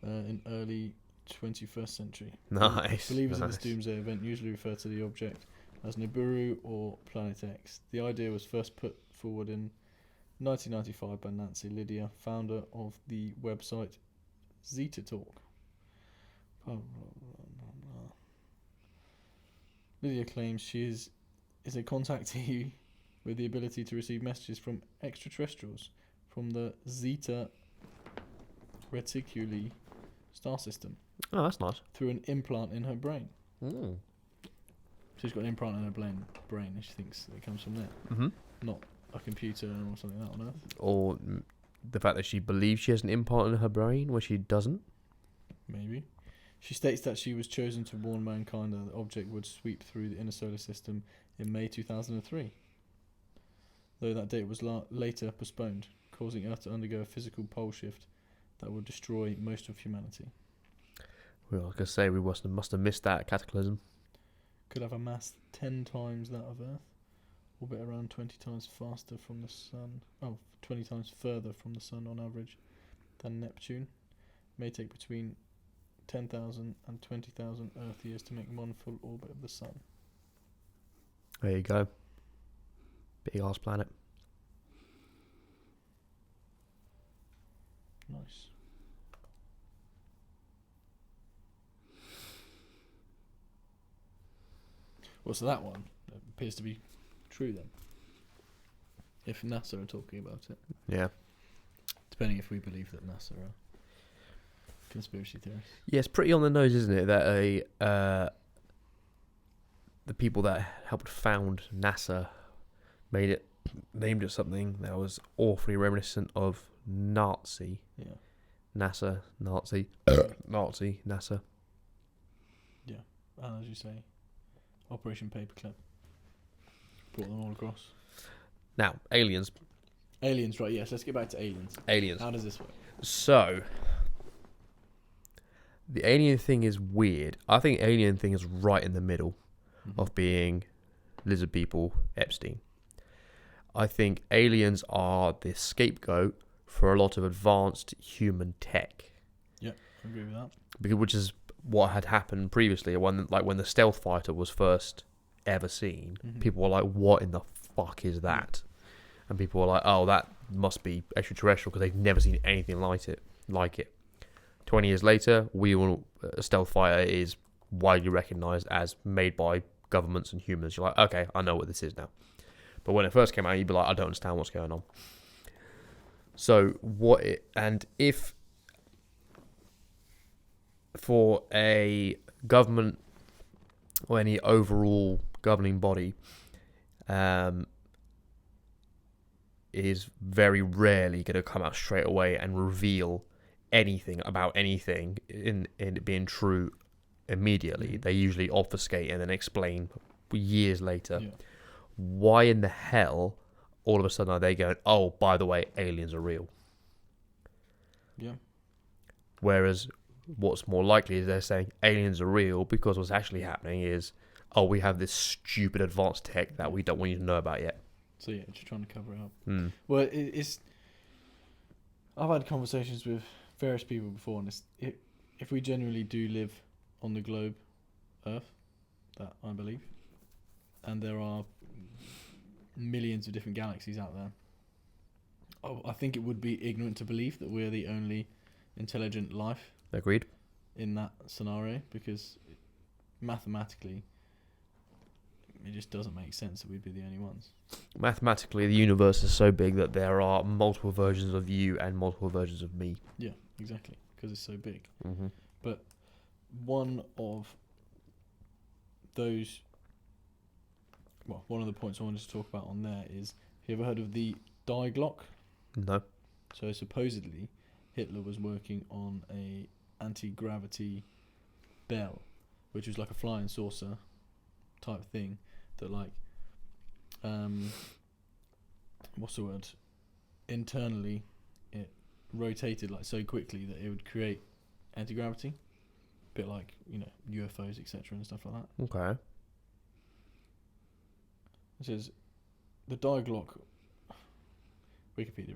in early 21st century. Nice. Believers in this doomsday event usually refer to the object as Nibiru or Planet X. The idea was first put forward in 1995 by Nancy Lydia, founder of the website Zeta Talk. Lydia claims she is a contactee with the ability to receive messages from extraterrestrials from the Zeta Reticuli star system. Oh, that's nice. Through an implant in her brain. Mm. She's got an implant in her brain and she thinks it comes from there. Mm-hmm. Not a computer or something like that on Earth. Or the fact that she believes she has an implant in her brain where she doesn't. Maybe. She states that she was chosen to warn mankind that the object would sweep through the inner solar system in May 2003. Though that date was later postponed, causing Earth to undergo a physical pole shift that would destroy most of humanity. Well, like I say, we must have missed that cataclysm. Could have a mass 10 times that of Earth. Orbit around 20 times faster from the Sun. 20 times further from the Sun on average than Neptune. May take between 10,000 and 20,000 Earth years to make one full orbit of the Sun. There you go. Big ass planet. Nice. Well, so that one appears to be true then. if NASA are talking about it. Yeah. Depending if we believe that NASA are conspiracy theorists. Yeah, it's pretty on the nose, isn't it? That the people that helped found NASA named it something that was awfully reminiscent of Nazi. Yeah. NASA, Nazi, Nazi, NASA. Yeah, and as you say, Operation Paperclip brought them all across. Now, aliens. Aliens, right? Yes, let's get back to aliens. Aliens. How does this work? So, the alien thing is weird. I think alien thing is right in the middle of being lizard people, Epstein. I think aliens are the scapegoat for a lot of advanced human tech. Yeah, I agree with that. Which is what had happened previously when the stealth fighter was first ever seen. People were like, "What in the fuck is that?" And people were like, "Oh, that must be extraterrestrial," because they've never seen anything like it. 20 years later, a stealth fighter is widely recognised as made by governments and humans. You're like, okay, I know what this is now. But when it first came out, you'd be like, I don't understand what's going on. So if for a government or any overall governing body is very rarely going to come out straight away and reveal anything about anything in it being true immediately. They usually obfuscate and then explain years later. Yeah. Why in the hell all of a sudden are they going, oh, by the way, aliens are real? Yeah. Whereas what's more likely is they're saying aliens are real because what's actually happening is, oh, we have this stupid advanced tech that we don't want you to know about yet. So yeah, just trying to cover it up. Well, it's. I've had conversations with various people before, and if we genuinely do live on the globe, Earth, that I believe, and there are millions of different galaxies out there, I think it would be ignorant to believe that we're the only intelligent life. Agreed. In that scenario, because mathematically, it just doesn't make sense that we'd be the only ones. Mathematically, the universe is so big that there are multiple versions of you and multiple versions of me. Yeah, exactly, because it's so big. Mm-hmm. But one of those, one of the points I wanted to talk about on there is, have you ever heard of the Die Glock? No. So supposedly, Hitler was working on a anti-gravity bell, which was like a flying saucer type thing that what's the word? Internally, it rotated so quickly that it would create anti-gravity, a bit like UFOs, etc. and stuff like that. Okay. It says the Die Glock, Wikipedia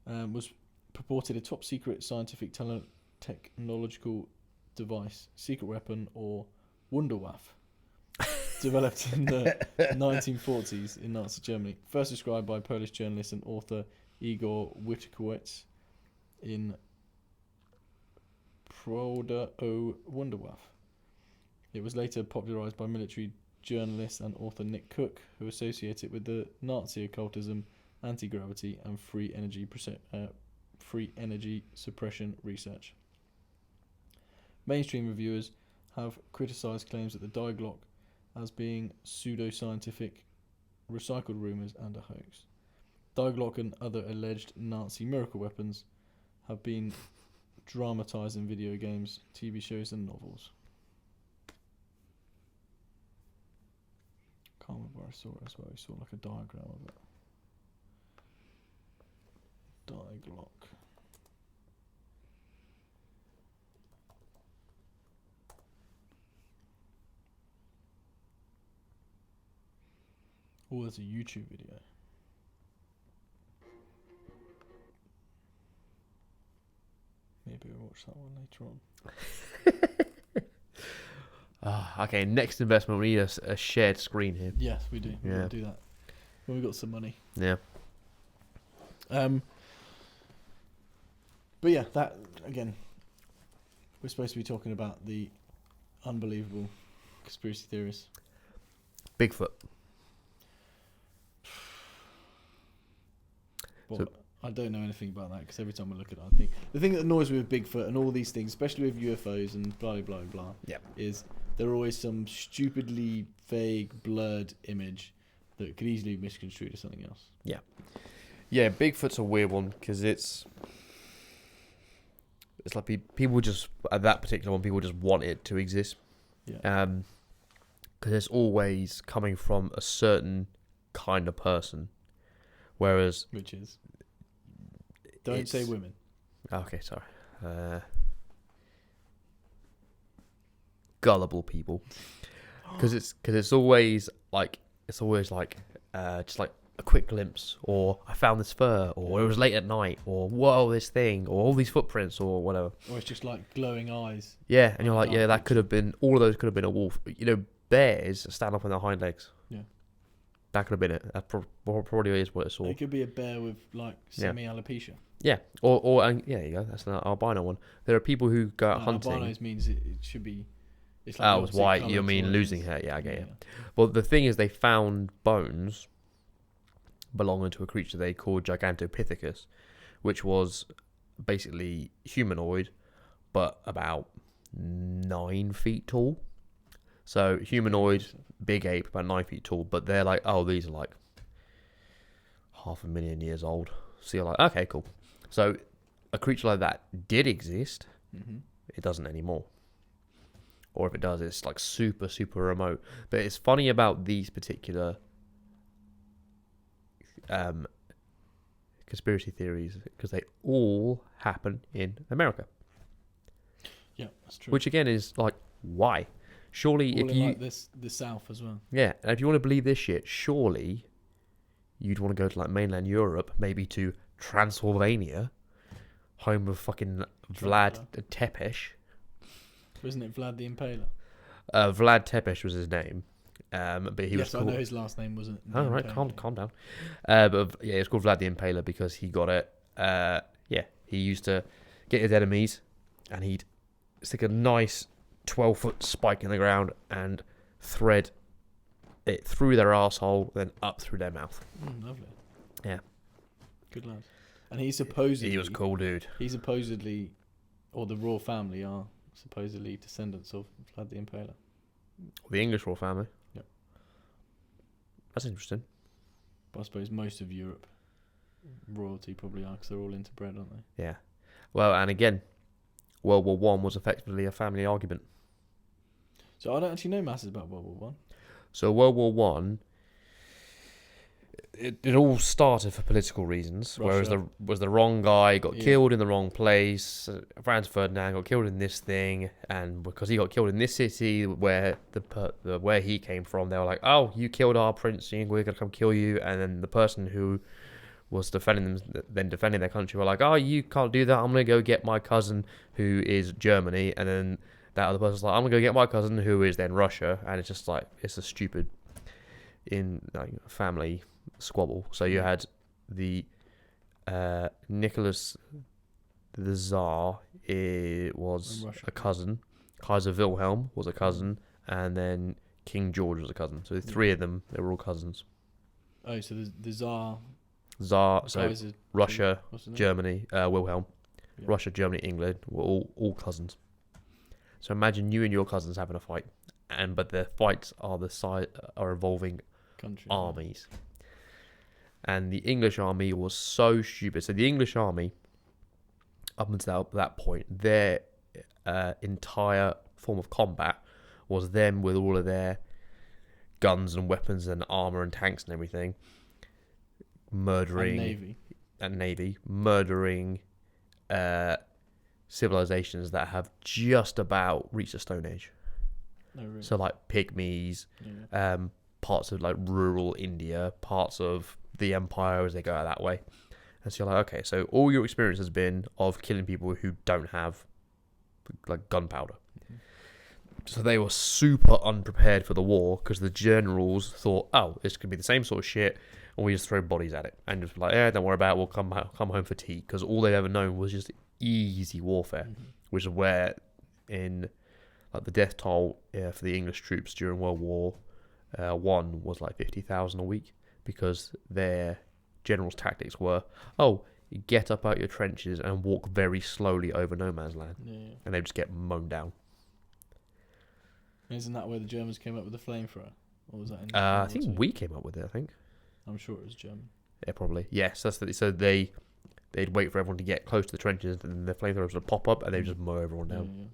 again, was purported a top secret scientific technological device, secret weapon, or Wunderwaffe, developed in the 1940s in Nazi Germany. First described by Polish journalist and author Igor Wittkowitz in Prawda o Wunderwaffe. It was later popularized by military journalist and author Nick Cook, who associated it with the Nazi occultism, anti-gravity, and free energy suppression research. Mainstream reviewers have criticised claims that the Die Glock as being pseudo-scientific, recycled rumours and a hoax. Die Glock and other alleged Nazi miracle weapons have been dramatised in video games, TV shows and novels. Can't remember where I saw it as well. I saw a diagram of it. Die Glock. Oh, there's a YouTube video. Maybe we'll watch that one later on. Okay, next investment, we need a shared screen here. Yes, we do. Yeah. We'll do that when we've got some money. Yeah. But yeah, that again, we're supposed to be talking about the unbelievable conspiracy theories. Bigfoot. Well, I don't know anything about that because every time I look at it, I think the thing that annoys me with Bigfoot and all these things, especially with UFOs and blah blah blah, is there always some stupidly vague, blurred image that could easily be misconstrued as something else. Yeah, Bigfoot's a weird one because it's like people just at that particular one, people just want it to exist. Yeah. Because it's always coming from a certain kind of person, whereas Which is. Don't say women. Okay, sorry. Gullible people, because it's always like just like a quick glimpse, or I found this fur, or it was late at night, or whoa, this thing, or all these footprints, or whatever. Or it's just like glowing eyes. Yeah, and you're like, yeah, that could have been, all of those could have been a wolf. You know, bears stand up on their hind legs. Yeah. That could have been it. That probably is what it saw. It could be a bear with like semi-alopecia. Yeah, or yeah, there you go. That's an albino one. There are people who go out hunting. Albinos means it should be. It's like it's white. You mean losing hair? Yeah, I get it. Well, the thing is, they found bones belonging to a creature they called Gigantopithecus, which was basically humanoid, but about 9 feet tall. So humanoid, big ape, about 9 feet tall. But they're like, oh, these are like 500,000 years old. So you're like, okay, cool. So a creature like that did exist. Mm-hmm. It doesn't anymore. Or if it does, it's like super, super remote. But it's funny about these particular conspiracy theories because they all happen in America. Yeah, that's true. Which again is like, why? Surely all if in you... like the South as well. Yeah, and if you want to believe this shit, surely you'd want to go to like mainland Europe, maybe to Transylvania, home of fucking Vlad Tepes. Wasn't it Vlad the Impaler? Vlad Tepes was his name, but he was called... I know his last name wasn't. Oh right, calm down. But yeah, it's called Vlad the Impaler because he got it. He used to get his enemies, and he'd stick a nice 12-foot spike in the ground and thread it through their arsehole, then up through their mouth. Lovely. Yeah. Good lad. And he supposedly... He was cool, dude. He supposedly, or the royal family are supposedly descendants of Vlad the Impaler. The English royal family? Yep. That's interesting. But I suppose most of Europe, royalty probably are, because they're all into bread, aren't they? Yeah. Well, and again, World War One was effectively a family argument. So I don't actually know masses about World War One. So World War One, it all started for political reasons. Russia. Whereas the wrong guy got killed in the wrong place. Franz Ferdinand got killed in this thing, and because he got killed in this city where where he came from, they were like, "Oh, you killed our prince, we're gonna come kill you." And then the person who was defending their country were like, "Oh, you can't do that. I'm gonna go get my cousin who is Germany," and then that other person's like, "I'm gonna go get my cousin who is then Russia," and it's just like it's a stupid family squabble. So you had the Nicholas the Tsar, it was a cousin. Kaiser Wilhelm was a cousin, and then King George was a cousin. So the three of them, they were all cousins. Oh, so the Tsar, so Kaiser, Russia, Germany, Wilhelm, yeah. Russia, Germany, England were all cousins. So imagine you and your cousins having a fight, but the fights are involving armies. And the English army was so stupid. So the English army, up until that point, their entire form of combat was them with all of their guns and weapons and armor and tanks and everything, murdering and navy, murdering civilizations that have just about reached the Stone Age. Oh, really? So like pygmies, parts of like rural India, parts of the empire as they go out that way. And so you're like, okay, so all your experience has been of killing people who don't have like gunpowder. Mm-hmm. So they were super unprepared for the war because the generals thought, oh, this could be the same sort of shit, and we just throw bodies at it and just like, don't worry about it, we'll come home for tea, because all they'd ever known was just easy warfare, which is where in like the death toll for the English troops during World War One was like 50,000 a week, because their general's tactics were, oh, get up out your trenches and walk very slowly over no man's land. Yeah. And they just get mown down. Isn't that where the Germans came up with the flamethrower? Or was that in I think we came up with it, I think. I'm sure it was German. Yeah, probably. Yes, so they'd wait for everyone to get close to the trenches, and then the flamethrowers would pop up, and they'd just mow everyone down.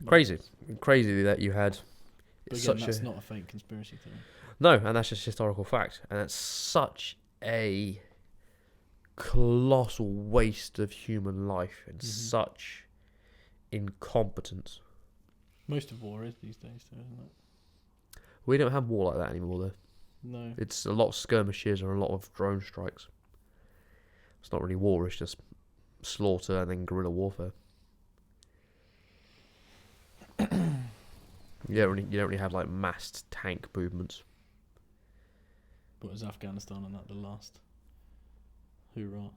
Yeah. Crazy that you had. But again, that's not a fake conspiracy theory. No, and that's just historical fact, and that's such a colossal waste of human life and such incompetence. Most of war is these days, though, isn't it? We don't have war like that anymore, though. No. It's a lot of skirmishes and a lot of drone strikes. It's not really war, it's just slaughter and then guerrilla warfare. You don't really have like massed tank movements. But was Afghanistan and that the last hoorah?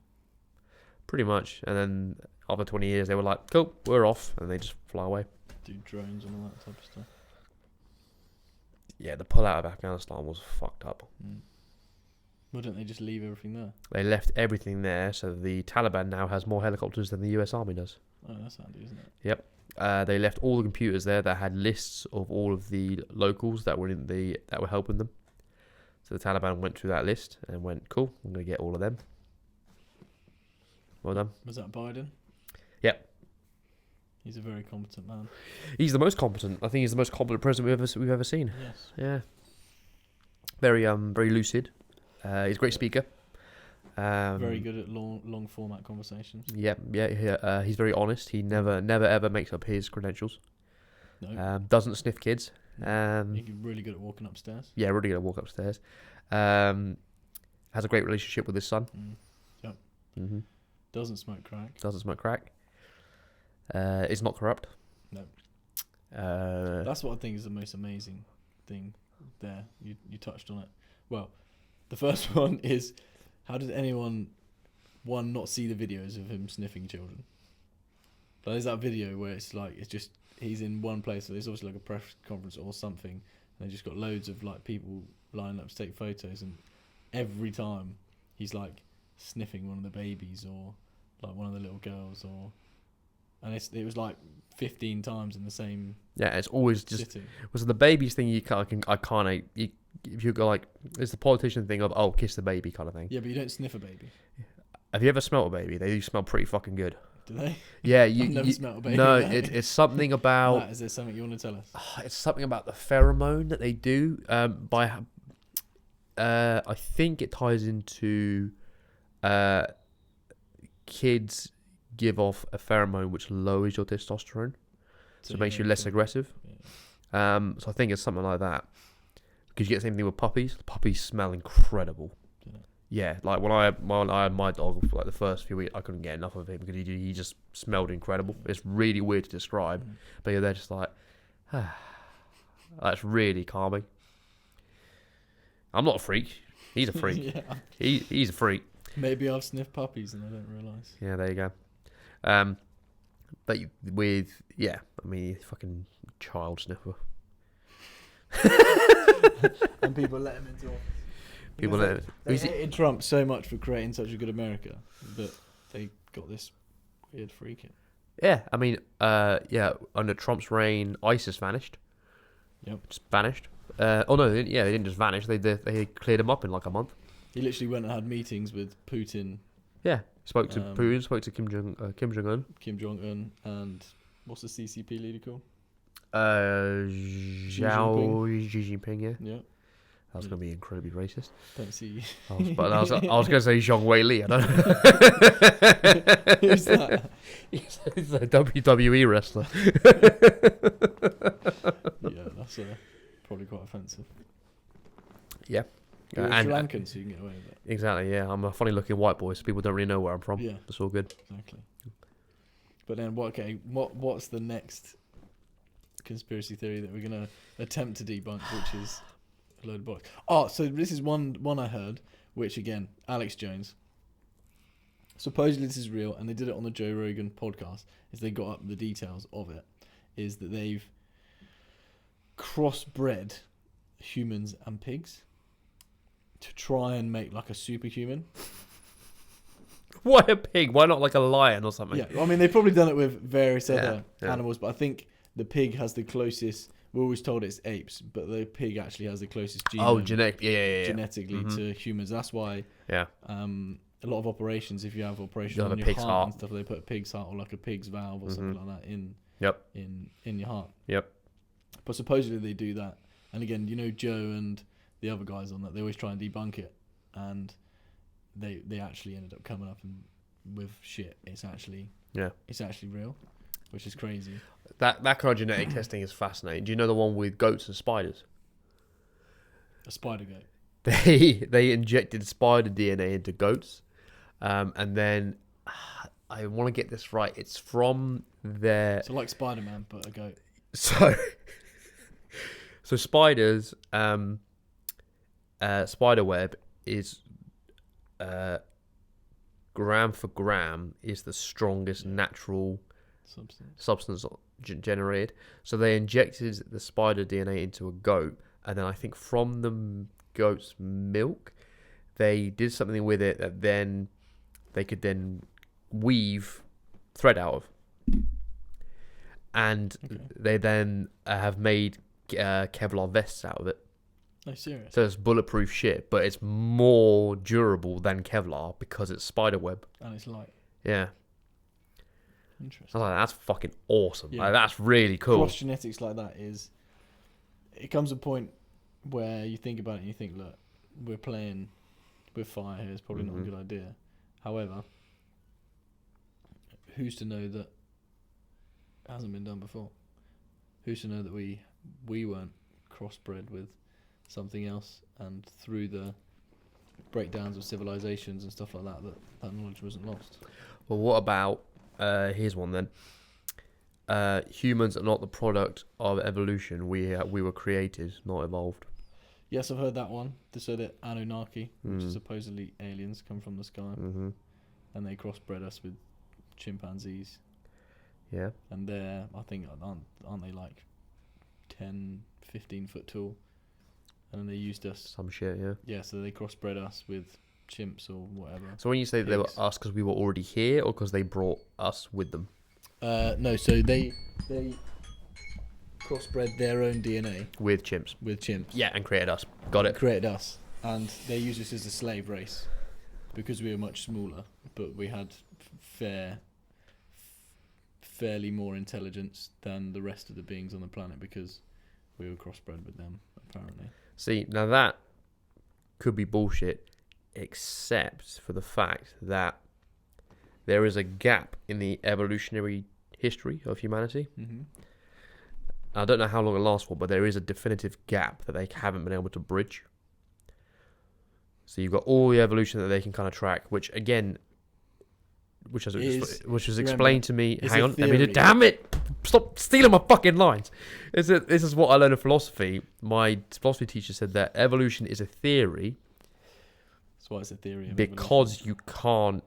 Pretty much. And then after 20 years, they were like, cool, we're off. And they just fly away. Do drones and all that type of stuff. Yeah, the pullout of Afghanistan was fucked up. Why don't they just leave everything there? They left everything there, so the Taliban now has more helicopters than the US Army does. Oh, that's handy, isn't it? Yep. They left all the computers there that had lists of all of the locals that were helping them. So the Taliban went through that list and went, cool, I'm going to get all of them. Well done. Was that Biden? Yep. He's a very competent man. He's the most competent. I think he's the most competent president we've ever seen. Yes. Yeah. Very lucid. He's a great speaker. Very good at long format conversations. Yeah. He's very honest. He never ever makes up his credentials. No. Doesn't sniff kids. He's really good at walking upstairs. Yeah, really good at walk upstairs. Has a great relationship with his son. Yep. Mm-hmm. Doesn't smoke crack. Doesn't smoke crack. Is not corrupt. No. That's what I think is the most amazing thing there. You touched on it. Well, the first one is, how did anyone not see the videos of him sniffing children? But there's that video where it's just he's in one place, so there's obviously like a press conference or something, and they just got loads of like people lining up to take photos, and every time he's like sniffing one of the babies or like one of the little girls, and it was like 15 times in the same. Yeah, it's always just sitting. Was the babies thing if you go like, it's the politician thing of, oh, kiss the baby kind of thing. Yeah, but you don't sniff a baby. Have you ever smelt a baby? They do smell pretty fucking good. Do they? Yeah, I've never smelt a baby. No, it's something about. Matt, is there something you want to tell us? It's something about the pheromone that they do. I think it ties into kids give off a pheromone which lowers your testosterone, so it makes you less aggressive. Yeah. So I think it's something like that. Because you get the same thing with puppies. Puppies smell incredible. Yeah, like when I had my dog for like the first few weeks, I couldn't get enough of him because he just smelled incredible. It's really weird to describe, but yeah, they're just like, that's really calming. I'm not a freak. He's a freak. Yeah. He's a freak. Maybe I've sniffed puppies and I don't realise. Yeah, there you go. But fucking child sniffer. And people let him into office. They hated Trump so much for creating such a good America, but they got this weird freak in. Yeah, I mean, under Trump's reign, ISIS vanished. Yep. Just vanished. They didn't just vanish. They cleared him up in like a month. He literally went and had meetings with Putin. Yeah, spoke to Putin, spoke to Kim Jong-un. Kim Jong-un, and what's the CCP leader called? Xi Jinping, yeah. Yeah. That was going to be incredibly racist. Don't see. I was going to say Zhong Wei Li. I don't know. Who's that? He's a WWE wrestler. Yeah, that's probably quite offensive. Yeah. You're Sri Lankan, so you can get away with it. Exactly, yeah. I'm a funny-looking white boy, so people don't really know where I'm from. Yeah. It's all good. Exactly. But then, what's the next conspiracy theory that we're going to attempt to debunk, which is a load of bollocks? Oh, so this is one I heard, which, again, Alex Jones. Supposedly this is real, and they did it on the Joe Rogan podcast, is they got up the details of it, is that they've crossbred humans and pigs. to try and make like a superhuman. Why a pig? Why not like a lion or something? Yeah, I mean they've probably done it with various other yeah. animals, but I think the pig has the closest. We're always told it's apes, but the pig actually has the closest genome genetically to humans. That's why a lot of operations, if you have operations on your heart and stuff, they put a pig's heart or like a pig's valve or something like that in your heart. Yep. But supposedly they do that. And again, you know, Joe and the other guys on that, they always try and debunk it, and they actually ended up coming up and with shit. It's actually real, which is crazy. That kind of genetic testing is fascinating. Do you know the one with goats and spiders? A spider goat. They injected spider DNA into goats, and then I want to get this right. It's from their so like Spider-Man, but a goat. So spiders, spider web is gram for gram is the strongest natural substance generated. So they injected the spider DNA into a goat, and then I think from the goat's milk, they did something with it that then they could then weave thread out of, and they then have made Kevlar vests out of it. No, serious. So it's bulletproof shit, but it's more durable than Kevlar because it's spider web. And it's light. Yeah. Interesting. I was like, that's fucking awesome. Yeah. Like, that's really cool. Cross genetics like that is... It comes to a point where you think about it and you think, look, we're playing with fire here. It's probably not a good idea. However, who's to know that it hasn't been done before? Who's to know that we weren't crossbred with something else, and through the breakdowns of civilizations and stuff like that, that knowledge wasn't lost? Well, what about here's one then. Humans are not the product of evolution. We were created, not evolved. Yes, I've heard that one. So that Anunnaki, which is supposedly aliens, come from the sky, and they crossbred us with chimpanzees. Yeah. And they're, I think, aren't they like 10, 15 foot tall? And then they used us. Some shit, yeah. Yeah, so they crossbred us with chimps or whatever. So when you say they were us because we were already here, or because they brought us with them? No, so they crossbred their own DNA with chimps. Yeah, and created us. Got it. Created us, and they used us as a slave race because we were much smaller, but we had fairly more intelligence than the rest of the beings on the planet because we were crossbred with them, apparently. See, now that could be bullshit, except for the fact that there is a gap in the evolutionary history of humanity. Mm-hmm. I don't know how long it lasts for, but there is a definitive gap that they haven't been able to bridge. So you've got all the evolution that they can kind of track, which again, which was explained to me. Hang on, let me do. Damn it! Stop stealing my fucking lines. This is what I learned in philosophy. My philosophy teacher said that evolution is a theory. That's why it's a theory. Because you can't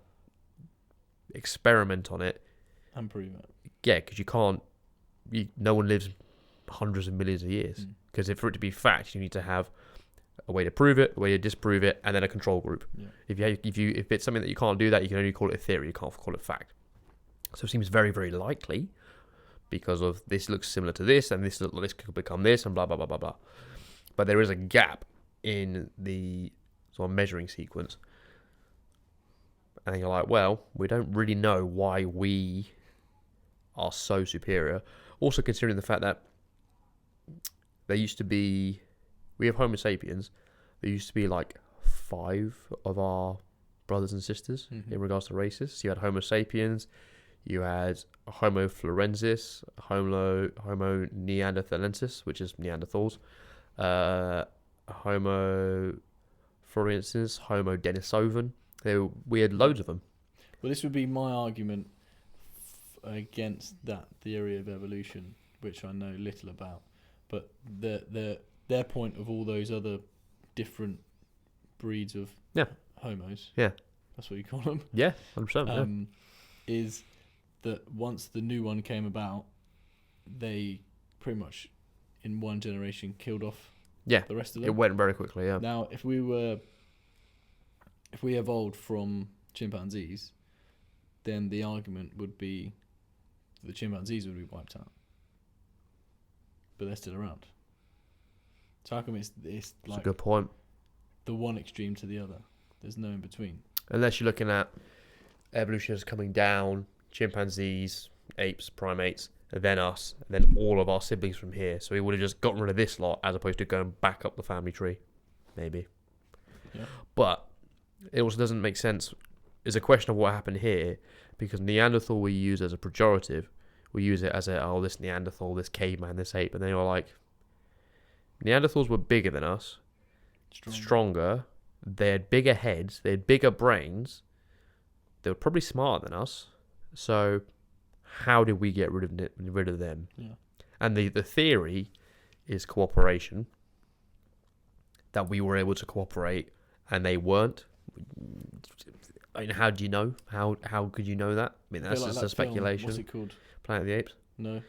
experiment on it and prove it. Yeah, because you can't. No one lives hundreds of millions of years. Because for it to be fact, you need to have a way to prove it, a way to disprove it, and then a control group. Yeah. If it's something that you can't do that, you can only call it a theory. You can't call it fact. So it seems very, very likely because of this looks similar to this, and this could become this, and blah blah blah blah blah. But there is a gap in the sort of measuring sequence, and you're like, well, we don't really know why we are so superior. Also, considering the fact that we have Homo sapiens. There used to be like 5 of our brothers and sisters in regards to races. So you had Homo sapiens, you had Homo florensis, Homo neanderthalensis, which is Neanderthals, Homo floresiensis, Homo denisovan. We had loads of them. Well, this would be my argument against that theory of evolution, which I know little about. But their point of all those other different breeds of homos, that's what you call them, 100%, is that once the new one came about, they pretty much in one generation killed off the rest of them. It went very quickly, Now, if we were if we evolved from chimpanzees, then the argument would be the chimpanzees would be wiped out, but they're still around. So how come it's That's like a good point. the one extreme to the other? There's no in between. Unless you're looking at evolution is coming down, chimpanzees, apes, primates, and then us, and then all of our siblings from here. So we would have just gotten rid of this lot as opposed to going back up the family tree. Maybe. Yeah. But it also doesn't make sense. It's a question of what happened here, because Neanderthal we use as a pejorative. We use it as this Neanderthal, this caveman, this ape. And they were like, Neanderthals were bigger than us, stronger. They had bigger heads. They had bigger brains. They were probably smarter than us. So how did we get rid of them? Yeah. And the theory is cooperation. That we were able to cooperate and they weren't. I mean, how do you know? How could you know that? I mean, that's just a speculation. What's it called? Planet of the Apes? No.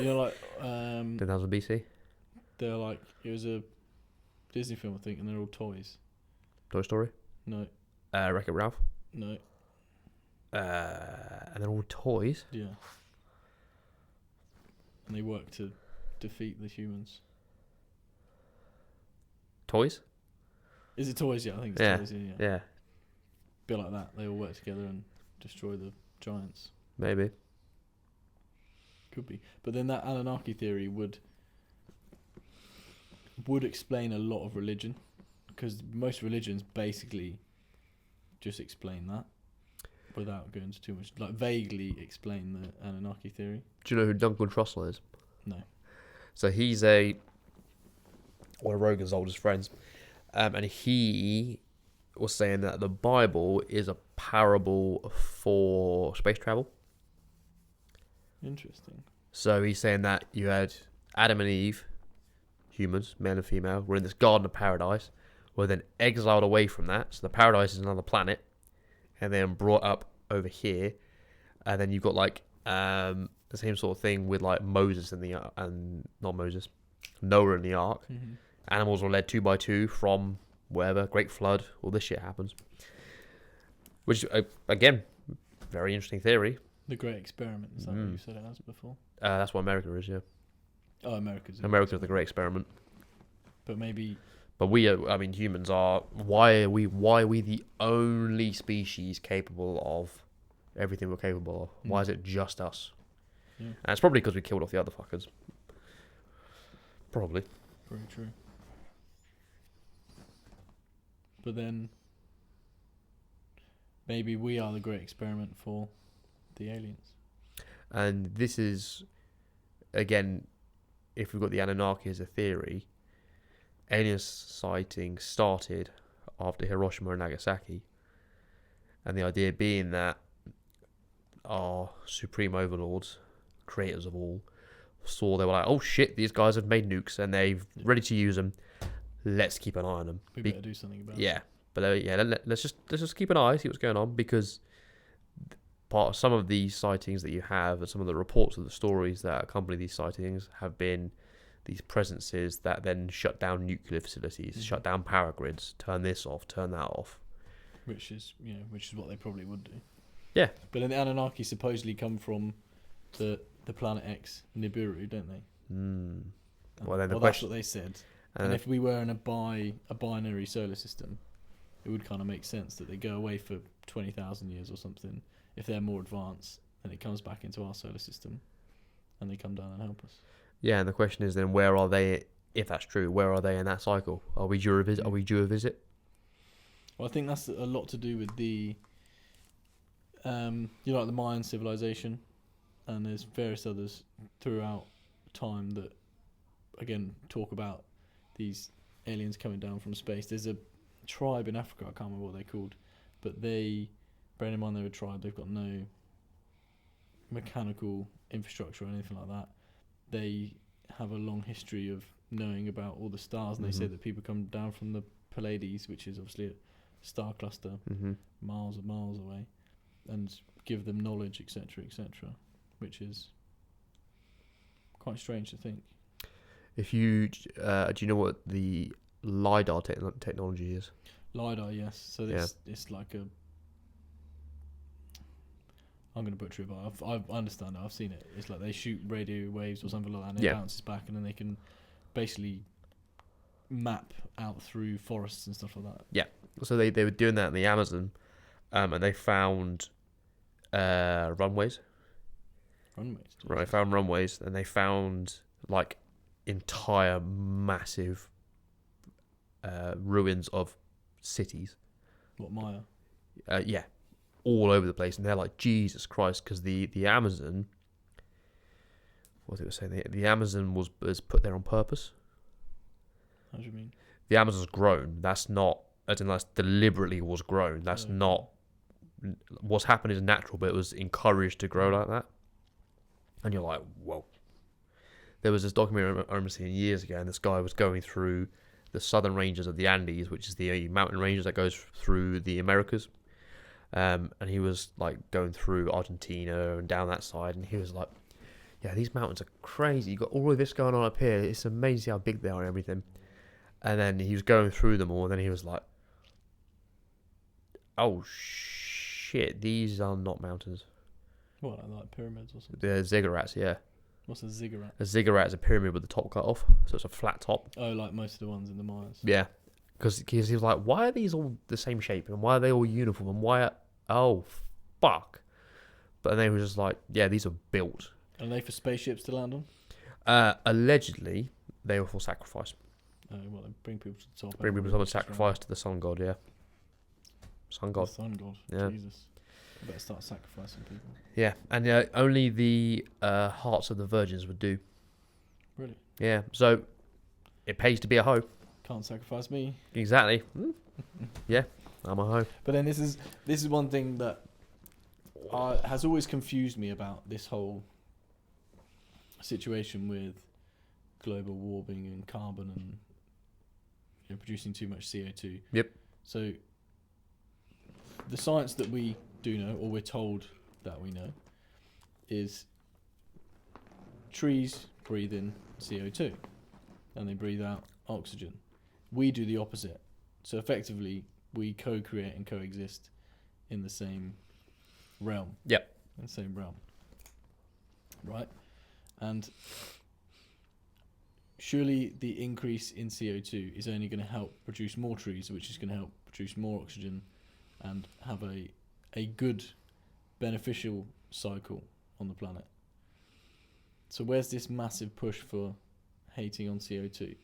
You know, like 10,000 BC? they're like, it was a Disney film, I think, and they're all toys. Toy Story? No. Wreck-It Ralph? No. And they're all toys? Yeah. And they work to defeat the humans. Toys? Is it toys? Yeah, I think it's Yeah. toys. Yeah. Yeah, Bit like that. They all work together and destroy the giants. maybe. Could be. But then that Anunnaki theory would explain a lot of religion, because most religions basically just explain that without going into too much, like vaguely explain the Anunnaki theory. Do you know who Duncan Trussell is? No. So he's one of Rogan's oldest friends. And he was saying that the Bible is a parable for space travel. Interesting. So he's saying that you had Adam and Eve, humans, male and female, were in this garden of paradise, were then exiled away from that. So the paradise is another planet, and then brought up over here. And then you've got like the same sort of thing with like Moses Noah in the ark. Mm-hmm. Animals were led 2 by 2 from wherever, Great Flood, all this shit happens. Which, again, very interesting theory. The Great Experiment, is that what you said it as before? That's what America is, yeah. Oh, America's America's the Great Experiment. But maybe... But humans are... Why are we the only species capable of everything we're capable of? Why is it just us? Yeah. And it's probably because we killed off the other fuckers. Probably. Very true. But then... maybe we are the Great Experiment for the aliens. And this is, again, if we've got the Anunnaki as a theory, alien sightings started after Hiroshima and Nagasaki. And the idea being that our supreme overlords, creators of all, they were like, oh shit, these guys have made nukes and they're ready to use them. Let's keep an eye on them. We better do something about it. Yeah. But let's just keep an eye, see what's going on, because part of some of these sightings that you have and some of the reports of the stories that accompany these sightings have been these presences that then shut down nuclear facilities, shut down power grids, turn this off, turn that off. Which is what they probably would do. Yeah. But then the Anunnaki supposedly come from the Planet X Nibiru, don't they? Well, then that's what they said. And if we were in a binary solar system, it would kind of make sense that they go away for 20,000 years or something. If they're more advanced, then it comes back into our solar system, and they come down and help us. Yeah, and the question is then, where are they? If that's true, where are they in that cycle? Are we due a visit? Well, I think that's a lot to do with the, like the Mayan civilization, and there's various others throughout time that, again, talk about these aliens coming down from space. There's a tribe in Africa, I can't remember what they're called, but bearing in mind they're a tribe, they've got no mechanical infrastructure or anything like that. They have a long history of knowing about all the stars, and they say that people come down from the Pleiades, which is obviously a star cluster miles and miles away, and give them knowledge, etc., which is quite strange to think. If you do you know what the LiDAR technology is? LiDAR, yes. So it's like a. I'm going to butcher it, but I understand it. I've seen it. It's like they shoot radio waves or something like that, and it bounces back, and then they can basically map out through forests and stuff like that. Yeah. So they were doing that in the Amazon, and they found runways. Runways. Right, they found runways, and they found like entire massive ruins of cities. What, Maya? Yeah, all over the place, and they're like, Jesus Christ, because the Amazon, what was it saying? The Amazon was put there on purpose. How do you mean? The Amazon's grown. That's not, as in that's deliberately was grown. That's not, what's happened is natural, but it was encouraged to grow like that. And you're like, whoa. There was this documentary I remember seeing years ago, and this guy was going through the southern ranges of the Andes, which is the mountain ranges that goes through the Americas. And he was like going through Argentina and down that side, and he was like, yeah, these mountains are crazy. You've got all of this going on up here. It's amazing how big they are and everything. And then he was going through them all, and then he was like, oh shit, these are not mountains. What, like pyramids or something? They're ziggurats, yeah. What's a ziggurat? A ziggurat is a pyramid with the top cut off, so it's a flat top. Oh, like most of the ones in the Mayas. Yeah, because he was like, why are these all the same shape, and why are they all uniform, and why oh fuck. But then he was just like, yeah, these are built. Are they for spaceships to land on? Allegedly, they were for sacrifice. Well, they bring people to the top. Bring people to sacrifice to the sun god, yeah. Sun god. The sun god, yeah. Jesus. I better start sacrificing people. Yeah, and only the hearts of the virgins would do. Really? Yeah, so it pays to be a hoe. Can't sacrifice me. Exactly. Yeah, I'm a hoe. But then this is one thing that has always confused me about this whole situation with global warming and carbon and producing too much CO2. Yep. So the science that we do know, or we're told that we know, is trees breathe in CO2 and they breathe out oxygen. We do the opposite. So effectively, we co-create and coexist in the same realm. Yep. In the same realm. Right? And surely the increase in CO2 is only going to help produce more trees, which is going to help produce more oxygen and have a good beneficial cycle on the planet. So where's this massive push for hating on CO2?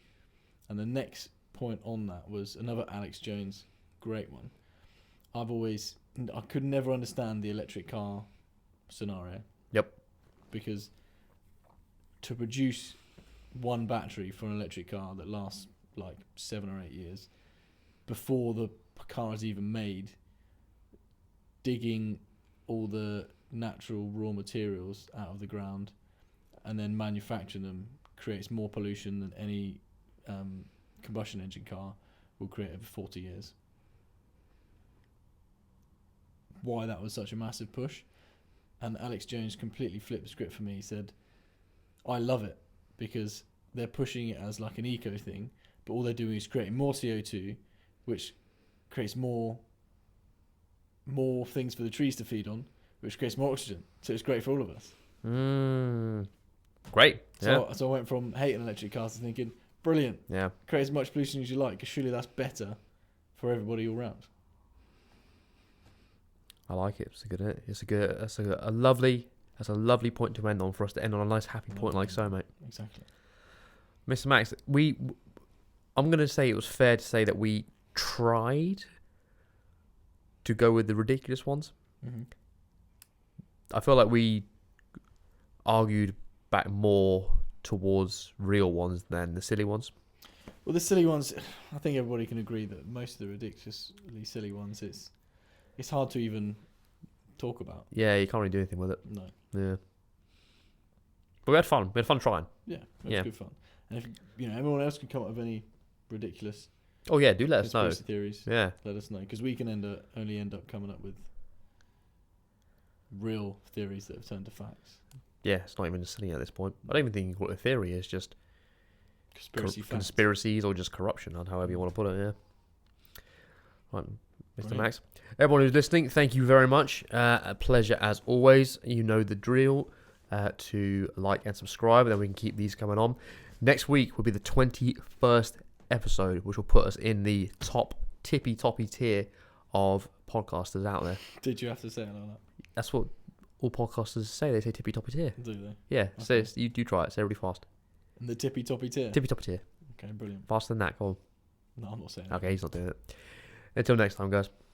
And the next point on that was another Alex Jones, great one. I could never understand the electric car scenario. Yep. Because to produce one battery for an electric car that lasts like 7 or 8 years, before the car is even made, digging all the natural raw materials out of the ground and then manufacturing them creates more pollution than any combustion engine car will create over 40 years. Why that was such a massive push. And Alex Jones completely flipped the script for me. He said, I love it because they're pushing it as like an eco thing, but all they're doing is creating more CO2, which creates more things for the trees to feed on, which creates more oxygen. So it's great for all of us. Great. So I went from hating electric cars to thinking, brilliant. Yeah. Create as much pollution as you like, because surely that's better for everybody all round. I like it. That's a lovely point to end on, for us to end on a nice happy point like so, mate. Exactly. Mr. Max, I'm going to say it was fair to say that we tried to go with the ridiculous ones. Mm-hmm. I feel like we argued back more towards real ones than the silly ones. Well, the silly ones, I think everybody can agree that most of the ridiculously silly ones, it's hard to even talk about. Yeah, you can't really do anything with it. No. Yeah. But we had fun. We had fun trying. Yeah, it was good fun. And if anyone else can come up with any ridiculous do let us know. conspiracy theories. Yeah. Let us know, because we can only end up coming up with real theories that have turned to facts. Yeah, it's not even silly at this point. I don't even think you can call it a theory. It's just Conspiracies or just corruption, or however you want to put it. Yeah. Right, Mr. Brilliant. Max. Everyone who's listening, thank you very much. A pleasure as always. You know the drill. To like and subscribe, and then we can keep these coming on. Next week will be the 21st episode, which will put us in the top toppy tier of podcasters out there. Did you have to say it like that? That's what all podcasters say. They say tippy toppy tier. Do they? Yeah, Okay. say you do try it. Say it really fast. In the tippy toppy tier? Tippy toppy tier. Okay, brilliant. Faster than that. Go on. No, I'm not saying Okay, he's not doing it. Until next time, guys.